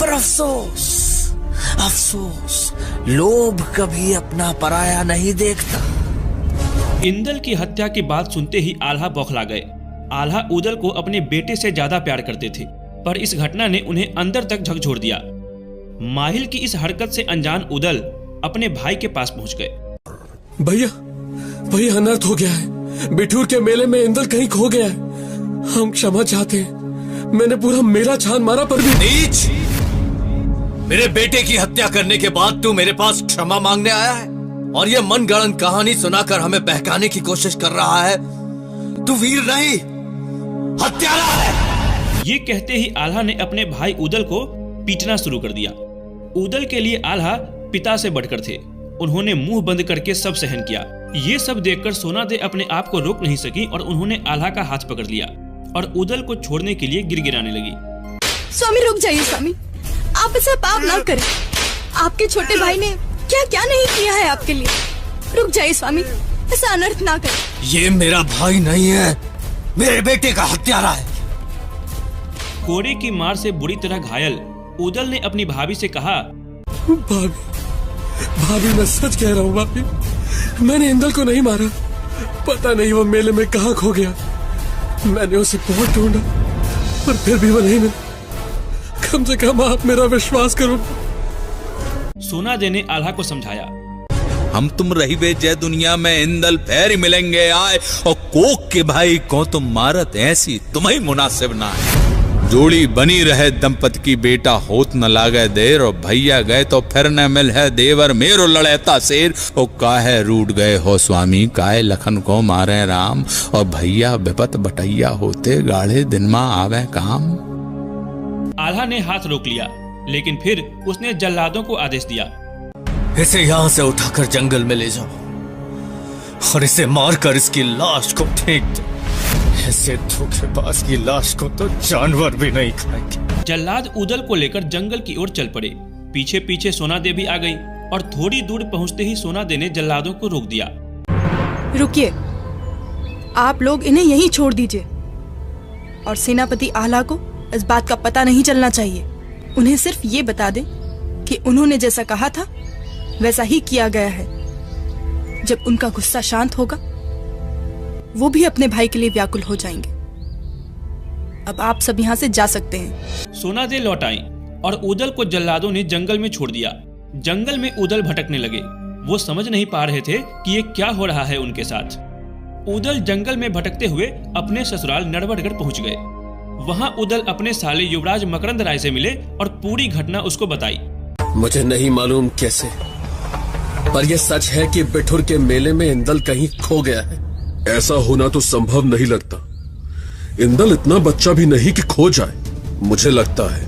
पर अफसोस अफसोस लोभ कभी अपना पराया नहीं देखता। इंदल की हत्या की बात सुनते ही आल्हा बौखला गए। आल्हा उदल को अपने बेटे से ज्यादा प्यार करते थे, पर इस घटना ने उन्हें अंदर तक झकझोर दिया। माहिल की इस हरकत से अनजान उदल अपने भाई के पास पहुंच गए। भैया भैया अनर्थ हो गया है, बिठूर के मेले में इंदल कहीं खो गया है, हम क्षमा चाहते हैं। मैंने पूरा मेला छान मारा पर भी। नीच! मेरे बेटे की हत्या करने के बाद तू मेरे पास क्षमा मांगने आया है और ये मनगढ़ंत कहानी सुनाकर हमें बहकाने की कोशिश कर रहा है। तू वीर नहीं, हत्यारा है। ये कहते ही आल्हा ने अपने भाई उदल को पीटना शुरू कर दिया। उदल के लिए आल्हा पिता से बढ़कर थे। उन्होंने मुंह बंद करके सब सहन किया। ये सब देखकर सोनादे अपने आप को रोक नहीं सकी और उन्होंने आल्हा का हाथ पकड़ लिया और उदल को छोड़ने के लिए गिड़गिड़ाने लगी। स्वामी रुक जाइए स्वामी, आप ऐसा पाप ना करें। आपके छोटे भाई ने क्या क्या नहीं किया है आपके लिए। रुक जाइए स्वामी, ऐसा अनर्थ ना करें। ये मेरा भाई नहीं है, मेरे बेटे का हत्यारा है। कोड़े की मार से बुरी तरह घायल उदल ने अपनी भाभी से कहा, भाभी मैं सच कह रहा हूँ भाभी, मैंने इंदल को नहीं मारा। पता नहीं वो मेले में कहाँ खो गया। मैंने उसे बहुत ढूंढा पर फिर भी वो नहीं मिला। कम से कम आप मेरा विश्वास करो। सोनादे ने आल्हा को समझाया, हम तुम रही बे जय दुनिया में इंदल पैर मिलेंगे आए और कोक के भाई को तुम मारत ऐसी तुम्हें मुनासिब ना है। जोड़ी बनी रहे दंपति की, बेटा होत न लागे देर और भैया गए तो फिर न मिल है देवर मेरो लड़ेता शेर। ओ काहे रूठ गए हो स्वामी, काहे लखन को मारे राम और भैया विपत बटैया होते गाढ़े दिन में आवे काम। आल्हा ने हाथ रोक लिया लेकिन फिर उसने जल्लादों को आदेश दिया, इसे यहाँ से उठाकर जंगल में ले जाओ और इसे मारकर इसकी लाश को फेंक दो। ऐसे धोखेबाज की लाश को तो जानवर भी नहीं खाएंगे। जल्लाद उदल को लेकर जंगल की ओर चल पड़े। पीछे पीछे सोना दे भी आ गई और थोड़ी दूर पहुंचते ही सोना दे ने जल्लादों को रोक दिया। रुकिए, आप लोग इन्हें यहीं छोड़ दीजिए और सेनापति आला को इस बात का पता नहीं चलना चाहिए। उन्हें सिर्फ ये बता दें कि उन्होंने जैसा कहा था वैसा ही किया गया है। जब उनका गुस्सा शांत होगा वो भी अपने भाई के लिए व्याकुल हो जाएंगे। अब आप सब यहाँ से जा सकते हैं। सोना दे लौट आई और उदल को जल्लादों ने जंगल में छोड़ दिया। जंगल में उदल भटकने लगे। वो समझ नहीं पा रहे थे कि ये क्या हो रहा है उनके साथ। उदल जंगल में भटकते हुए अपने ससुराल नरवरगढ़ पहुंच गए। वहां उदल अपने साले युवराज मकरंद राय से मिले और पूरी घटना उसको बताई। मुझे नहीं मालूम कैसे, पर यह सच है कि बिठुर के मेले में इंदल कहीं खो गया है। ऐसा होना तो संभव नहीं लगता। इंदल इतना बच्चा भी नहीं कि खो जाए। मुझे लगता है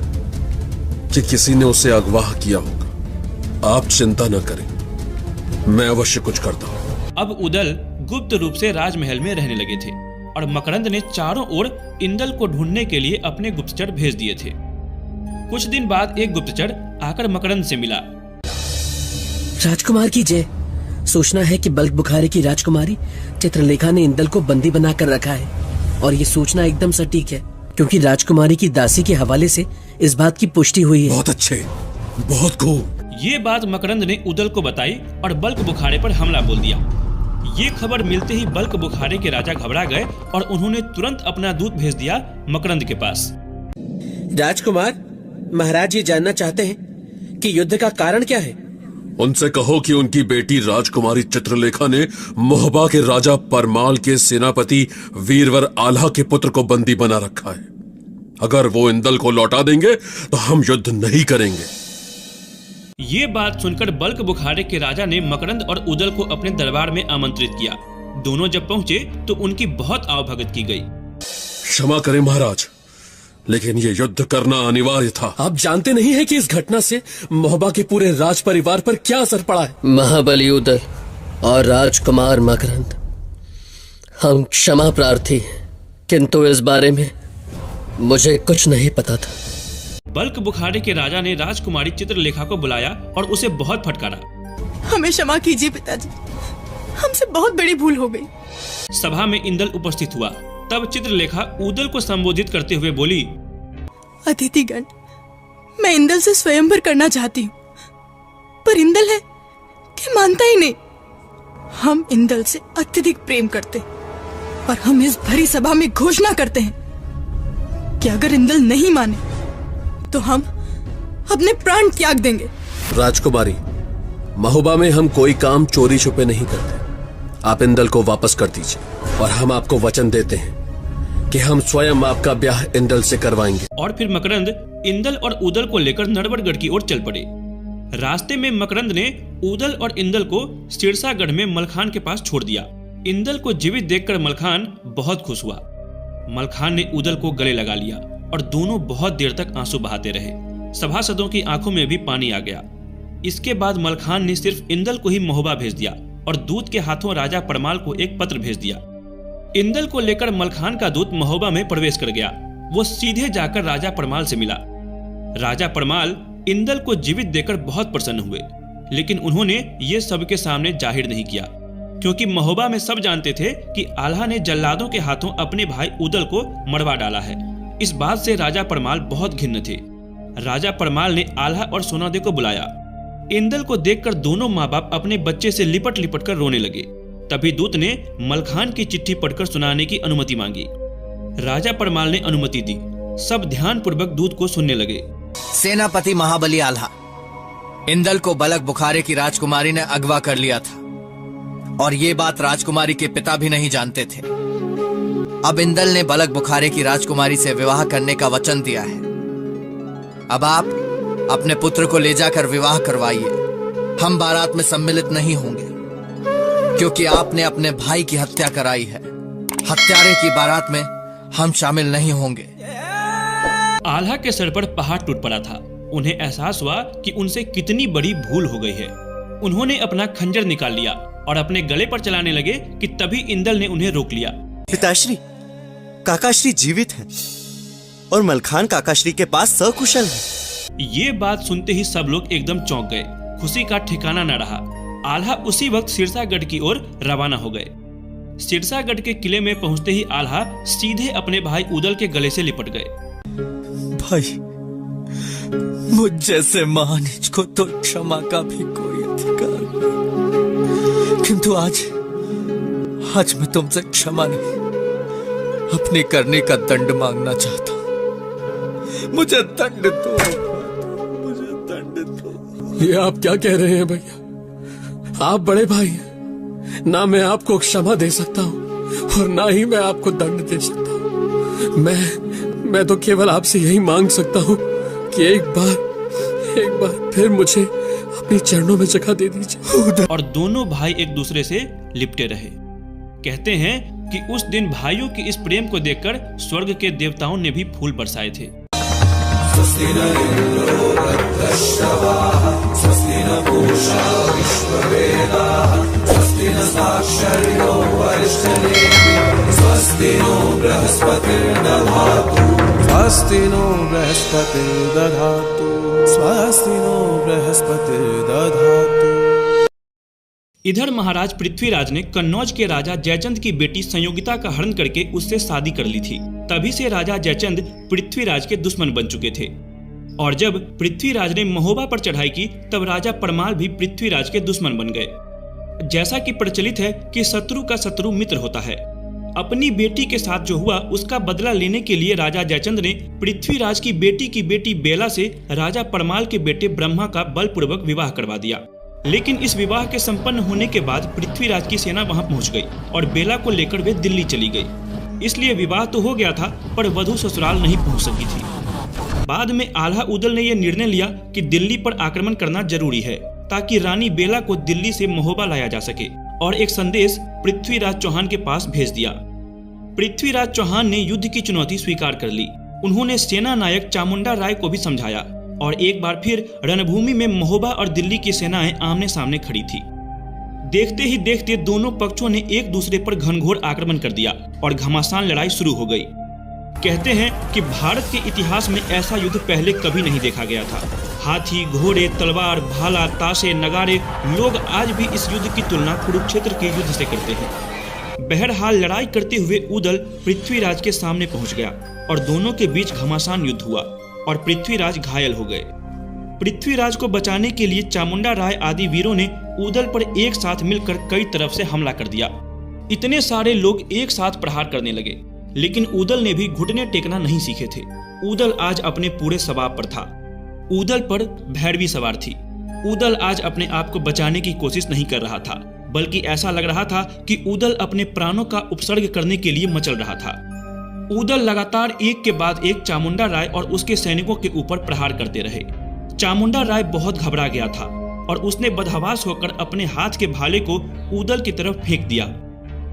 कि किसी ने उसे अगवा किया होगा। आप चिंता न करें, मैं अवश्य कुछ करता हूँ। अब उदल गुप्त रूप से राजमहल में रहने लगे थे और मकरंद ने चारों ओर इंदल को ढूंढने के लिए अपने गुप्तचर भेज दिए थे। कुछ दिन बाद एक गुप्तचर आकर मकरंद से मिला। राजकुमार की जय। सूचना है कि बल्क बुखारे की राजकुमारी चित्रलेखा ने इंदल को बंदी बनाकर रखा है और ये सूचना एकदम सटीक है क्योंकि राजकुमारी की दासी के हवाले से इस बात की पुष्टि हुई है। बहुत अच्छे, बहुत खूब। ये बात मकरंद ने उदल को बताई और बल्क बुखारे पर हमला बोल दिया। ये खबर मिलते ही बल्क बुखारे के राजा घबरा गए और उन्होंने तुरंत अपना दूत भेज दिया मकरंद के पास। राजकुमार, महाराज ये जानना चाहते हैं कि युद्ध का कारण क्या है। उनसे कहो कि उनकी बेटी राजकुमारी चित्रलेखा ने मोहबा के राजा परमाल के सेनापति वीरवर आल्हा के पुत्र को बंदी बना रखा है। अगर वो इंदल को लौटा देंगे तो हम युद्ध नहीं करेंगे। ये बात सुनकर बल्क बुखारे के राजा ने मकरंद और उदल को अपने दरबार में आमंत्रित किया। दोनों जब पहुंचे तो उनकी बहुत आवभगत की गई। क्षमा करें महाराज, लेकिन ये युद्ध करना अनिवार्य था। आप जानते नहीं है कि इस घटना से मोहबा के पूरे राज परिवार पर क्या असर पड़ा है। महाबली उदल और राजकुमार मकरंद, हम क्षमा प्रार्थी हैं, किंतु इस बारे में मुझे कुछ नहीं पता था। बल्क बुखारे के राजा ने राजकुमारी चित्रलेखा को बुलाया और उसे बहुत फटकारा। हमें क्षमा कीजिए पिताजी, हमसे बहुत बड़ी भूल हो गई। सभा में इंदल उपस्थित हुआ। तब चित्रलेखा उदल को संबोधित करते हुए बोली, अतिथिगण, मैं इंदल से स्वयंवर करना चाहती हूँ, पर इंदल है कि मानता ही नहीं। हम इंदल से अत्यधिक प्रेम करते हैं और हम इस भरी सभा में घोषणा करते हैं कि अगर इंदल नहीं माने तो हम अपने प्राण त्याग देंगे। राजकुमारी, महोबा में हम कोई काम चोरी छुपे नहीं करते। आप इंदल को वापस कर दीजिए और हम आपको वचन देते हैं कि हम स्वयं आपका ब्याह इंदल से करवाएंगे। और फिर मकरंद इंदल और उदल को लेकर नरवरगढ़ की ओर चल पड़े। रास्ते में मकरंद ने उदल और इंदल को सिरसागढ़ में मलखान के पास छोड़ दिया। इंदल को जीवित देखकर मलखान बहुत खुश हुआ। मलखान ने उदल को गले लगा लिया और दोनों बहुत देर तक आंसू बहाते रहे। सभासदों की आंखों में भी पानी आ गया। इसके बाद मलखान ने सिर्फ इंदल को ही महोबा भेज दिया और दूत के हाथों राजा परमाल को एक पत्र भेज दिया। इंदल को लेकर मलखान का दूत महोबा में प्रवेश कर गया। वो सीधे जाकर राजा परमाल से मिला। राजा परमाल इंदल को जीवित देखकर बहुत प्रसन्न हुए, लेकिन उन्होंने ये सबके सामने जाहिर नहीं किया, क्योंकि महोबा में सब जानते थे कि आल्हा ने जल्लादों के हाथों अपने भाई उदल को मरवा डाला है। इस बात से राजा परमाल बहुत घिन्न थे। राजा परमाल ने आल्हा और सोनादे को बुलाया। इंदल को देखकर दोनों माँ बाप अपने बच्चे से लिपट लिपट कर रोने लगे। तभी दूत ने मलखान की चिट्ठी पढ़कर सुनाने की अनुमति मांगी। राजा परमाल ने अनुमति दी। सब ध्यान पूर्वक दूत को सुनने लगे। सेनापति महाबली आल्हा, इंदल को बलक बुखारे की राजकुमारी ने अगवा कर लिया था और ये बात राजकुमारी के पिता भी नहीं जानते थे। अब इंदल ने बलक बुखारे की राजकुमारी से विवाह करने का वचन दिया है। अब आप अपने पुत्र को ले जाकर विवाह करवाइए। हम बारात में सम्मिलित नहीं होंगे क्योंकि आपने अपने भाई की हत्या कराई है। हत्यारे की बारात में हम शामिल नहीं होंगे। आल्हा के सर पर पहाड़ टूट पड़ा था। उन्हें एहसास हुआ कि उनसे कितनी बड़ी भूल हो गई है। उन्होंने अपना खंजर निकाल लिया और अपने गले पर चलाने लगे कि तभी इंदल ने उन्हें रोक लिया। पिताश्री, काकाश्री जीवित हैं और मलखान काकाश्री के पास सकुशल है। ये बात सुनते ही सब लोग एकदम चौंक गए। खुशी का ठिकाना न रहा। आल्हा उसी वक्त सिरसागढ़ की ओर रवाना हो गए। सिरसागढ़ के किले में पहुंचते ही आल्हा सीधे अपने भाई उदल के गले से लिपट गए। भाई, मुझ जैसे महानिज को तो क्षमा का भी कोई अधिकार नहीं, किंतु आज मैं तुमसे क्षमा नहीं, अपने करने का दंड मांगना चाहता हूं। मुझे दंड दो, मुझे दंड दो। ये आप क्या कह रहे हैं भैया? आप बड़े भाई हैं, ना मैं आपको क्षमा दे सकता हूँ और ना ही मैं आपको दंड दे सकता हूँ। मैं तो केवल आपसे यही मांग सकता हूँ कि एक बार फिर मुझे अपने चरणों में जगह दे दीजिए। और दोनों भाई एक दूसरे से लिपटे रहे। कहते हैं कि उस दिन भाइयों के इस प्रेम को देखकर स्वर्ग के देवताओं ने भी फूल बरसाए थे। स्वस्ति नो बृहस्पतिर्दधातु, स्वस्ति नो बृहस्पतिर्दधातु। इधर महाराज पृथ्वीराज ने कन्नौज के राजा जयचंद की बेटी संयोगिता का हरण करके उससे शादी कर ली थी। तभी से राजा जयचंद पृथ्वीराज के दुश्मन बन चुके थे। और जब पृथ्वीराज ने महोबा पर चढ़ाई की तब राजा परमाल भी पृथ्वीराज के दुश्मन बन गए। जैसा कि प्रचलित है कि शत्रु का शत्रु मित्र होता है। अपनी बेटी के साथ जो हुआ उसका बदला लेने के लिए राजा जयचंद ने पृथ्वीराज की बेटी बेला से राजा परमाल के बेटे ब्रह्मा का बलपूर्वक विवाह करवा दिया। लेकिन इस विवाह के संपन्न होने के बाद पृथ्वीराज की सेना वहां पहुंच गई और बेला को लेकर वे दिल्ली चली गई। इसलिए विवाह तो हो गया था पर वधू ससुराल नहीं पहुंच सकी थी। बाद में आल्हा उदल ने यह निर्णय लिया कि दिल्ली पर आक्रमण करना जरूरी है ताकि रानी बेला को दिल्ली से महोबा लाया जा सके, और एक संदेश पृथ्वीराज चौहान के पास भेज दिया। पृथ्वीराज चौहान ने युद्ध की चुनौती स्वीकार कर ली। उन्होंने सेना नायक चामुंडा राय को भी समझाया और एक बार फिर रणभूमि में महोबा और दिल्ली की सेनाएं आमने सामने खड़ी थी। देखते ही देखते दोनों पक्षों ने एक दूसरे पर घनघोर आक्रमण कर दिया और घमासान लड़ाई शुरू हो गई। कहते हैं कि भारत के इतिहास में ऐसा युद्ध पहले कभी नहीं देखा गया था। हाथी, घोड़े, तलवार, भाला, ताशे, नगारे, लोग आज भी इस युद्ध की तुलना कुरुक्षेत्र के युद्ध से करते हैं। बहरहाल लड़ाई करते हुए उदल पृथ्वीराज के सामने पहुंच गया और दोनों के बीच घमासान युद्ध हुआ और पृथ्वीराज घायल हो गए। पृथ्वीराज को बचाने के लिए चामुंडा राय आदि वीरों ने उदल पर एक साथ मिलकर कई तरफ से हमला कर दिया। इतने सारे लोग एक साथ प्रहार करने लगे, लेकिन उदल ने भी घुटने टेकना नहीं सीखे थे। उदल आज अपने पूरे सवाब पर था। उदल पर भैरवी सवार थी। उदल आज अपने आप को बचाने की कोशिश नहीं कर रहा था, बल्कि ऐसा लग रहा था कि उदल अपने प्राणों का उपसर्ग करने के लिए मचल रहा था। उदल लगातार एक के बाद एक चामुंडा राय और उसके सैनिकों के ऊपर प्रहार करते रहे। चामुंडा राय बहुत घबरा गया था और उसने बदहवास होकर अपने हाथ के भाले को उदल की तरफ फेंक दिया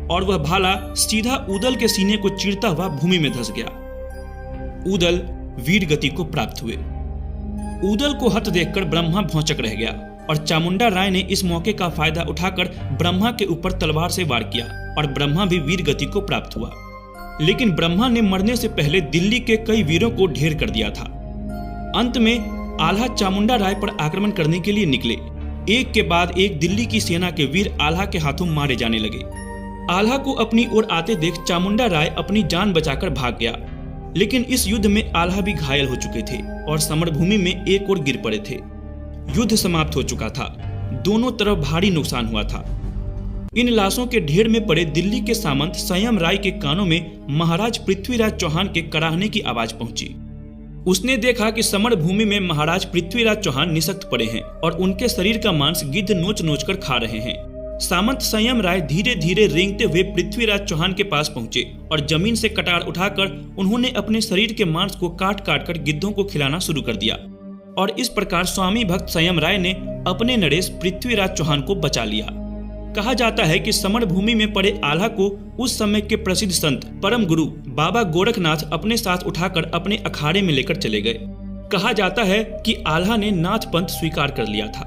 और वह भाला सीधा उदल के सीने को चीरता हुआ भूमि में धंस गया। उदल वीर गति को प्राप्त हुए। उदल को हत देखकर ब्रह्मा भौंचक रह गया और चामुंडा राय ने इस मौके का फायदा उठाकर ब्रह्मा के ऊपर तलवार से वार किया और ब्रह्मा भी वीर गति को प्राप्त हुआ। लेकिन ब्रह्मा ने मरने से पहले दिल्ली के कई वीरों को ढेर कर दिया था। अंत में आल्हा चामुंडा राय पर आक्रमण करने के लिए निकले। एक के बाद एक दिल्ली की सेना के वीर आल्हा के हाथों मारे जाने लगे। आल्हा को अपनी ओर आते देख चामुंडा राय अपनी जान बचाकर भाग गया, लेकिन इस युद्ध में आल्हा भी घायल हो चुके थे और समरभूमि में एक और गिर पड़े थे। युद्ध समाप्त हो चुका था। दोनों तरफ भारी नुकसान हुआ था। इन लाशों के ढेर में पड़े दिल्ली के सामंत संयम राय के कानों में महाराज पृथ्वीराज चौहान के कराहने की आवाज पहुंची। उसने देखा कि समर भूमि में महाराज पृथ्वीराज चौहान निशक्त पड़े हैं और उनके शरीर का मांस गिद्ध नोच नोच कर खा रहे हैं। सामंत संयम राय धीरे धीरे रेंगते हुए पृथ्वीराज चौहान के पास पहुंचे और जमीन से कटार उठाकर उन्होंने अपने शरीर के मांस को काट काट कर गिद्धों को खिलाना शुरू कर दिया। और इस प्रकार स्वामी भक्त संयम राय ने अपने नरेश पृथ्वीराज चौहान को बचा लिया। कहा जाता है कि समर भूमि में पड़े आल्हा को उस समय के प्रसिद्ध संत परम गुरु बाबा गोरखनाथ अपने साथ उठाकर अपने अखाड़े में लेकर चले गए कहा जाता है कि आल्हा ने नाथ पंथ स्वीकार कर लिया था।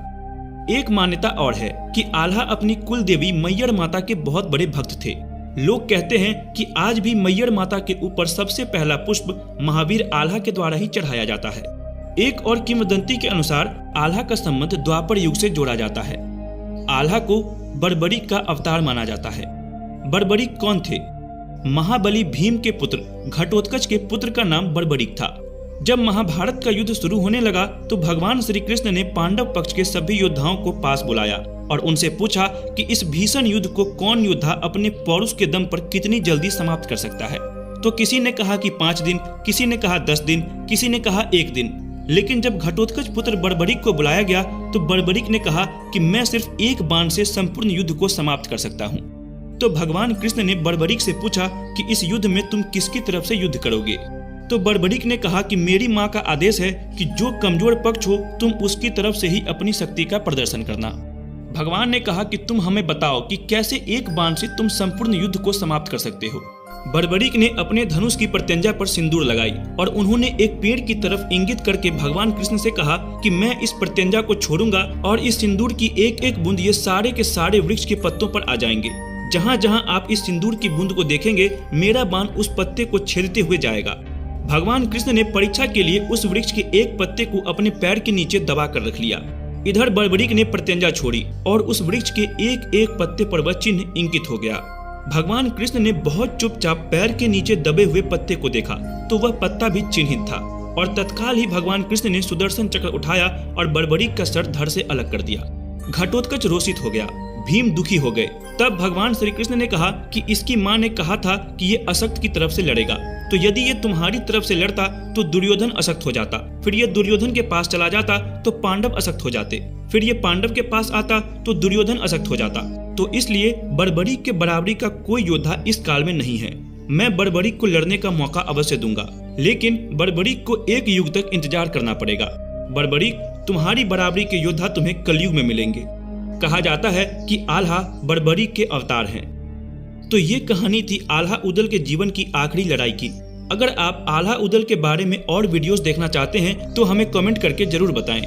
एक मान्यता और है कि आल्हा अपनी कुल देवी मैयर माता के बहुत बड़े भक्त थे। लोग कहते हैं कि आज भी मैयर माता के ऊपर सबसे पहला पुष्प महावीर आल्हा के द्वारा ही चढ़ाया जाता है। एक और किंवदंती के अनुसार आल्हा का संबंध द्वापर युग से जोड़ा जाता है। आल्हा को बर्बरीक का अवतार माना जाता है। बर्बरीक कौन थे? महाबली भीम के पुत्र घटोत्कच के पुत्र का नाम बर्बरीक था। जब महाभारत का युद्ध शुरू होने लगा तो भगवान श्री कृष्ण ने पांडव पक्ष के सभी योद्धाओं को पास बुलाया और उनसे पूछा कि इस भीषण युद्ध को कौन योद्धा अपने पौरुष के दम पर कितनी जल्दी समाप्त कर सकता है। तो किसी ने कहा कि 5 दिन, किसी ने कहा 10 दिन, किसी ने कहा 1 दिन। लेकिन जब घटोत्कच पुत्र बर्बरीक को बुलाया गया तो बर्बरीक ने कहा कि मैं सिर्फ एक बाण से संपूर्ण युद्ध को समाप्त कर सकता हूँ। तो भगवान कृष्ण ने बर्बरीक से पूछा कि इस युद्ध में तुम किसकी तरफ से युद्ध करोगे। तो बर्बरीक ने कहा कि मेरी माँ का आदेश है कि जो कमजोर पक्ष हो तुम उसकी तरफ से ही अपनी शक्ति का प्रदर्शन करना। भगवान ने कहा कि तुम हमें बताओ कि कैसे एक बाण से तुम संपूर्ण युद्ध को समाप्त कर सकते हो। बर्बरीक ने अपने धनुष की प्रत्यंजा पर सिंदूर लगाई और उन्होंने एक पेड़ की तरफ इंगित करके भगवान कृष्ण से कहा कि मैं इस प्रत्यंजा को छोड़ूंगा और इस सिंदूर की एक एक बूंद ये सारे के सारे वृक्ष के पत्तों पर आ जाएंगे। जहाँ जहाँ आप इस सिंदूर की बूंद को देखेंगे मेरा बाण उस पत्ते को छेदते हुए जाएगा। भगवान कृष्ण ने परीक्षा के लिए उस वृक्ष के एक पत्ते को अपने पैर के नीचे दबा कर रख लिया। इधर बर्बरीक ने प्रत्यंजा छोड़ी और उस वृक्ष के एक एक पत्ते पर वह चिन्ह इंकित हो गया। भगवान कृष्ण ने बहुत चुपचाप पैर के नीचे दबे हुए पत्ते को देखा तो वह पत्ता भी चिन्हित था और तत्काल ही भगवान कृष्ण ने सुदर्शन चक्र उठाया और बर्बरीक का सर धड़ से अलग कर दिया। घटोत्कच रोषित हो गया, भीम दुखी हो गए। तब भगवान श्री कृष्ण ने कहा कि इसकी माँ ने कहा था कि ये असक्त की तरफ से लड़ेगा, तो यदि ये तुम्हारी तरफ से लड़ता तो दुर्योधन असक्त हो जाता, फिर ये दुर्योधन के पास चला जाता तो पांडव असक्त हो जाते, फिर ये पांडव के पास आता तो दुर्योधन असक्त हो जाता। तो इसलिए बर्बरीक के बराबरी का कोई योद्धा इस काल में नहीं है। मैं बर्बरीक को लड़ने का मौका अवश्य दूंगा, लेकिन बर्बरीक को 1 युग तक इंतजार करना पड़ेगा। बर्बरीक, तुम्हारी बराबरी के योद्धा तुम्हें कलयुग में मिलेंगे। कहा जाता है कि आल्हा बर्बरीक के अवतार हैं। तो ये कहानी थी आल्हा उदल के जीवन की आखिरी लड़ाई की। अगर आप आल्हा उदल के बारे में और वीडियोस देखना चाहते हैं तो हमें कमेंट करके जरूर बताएं।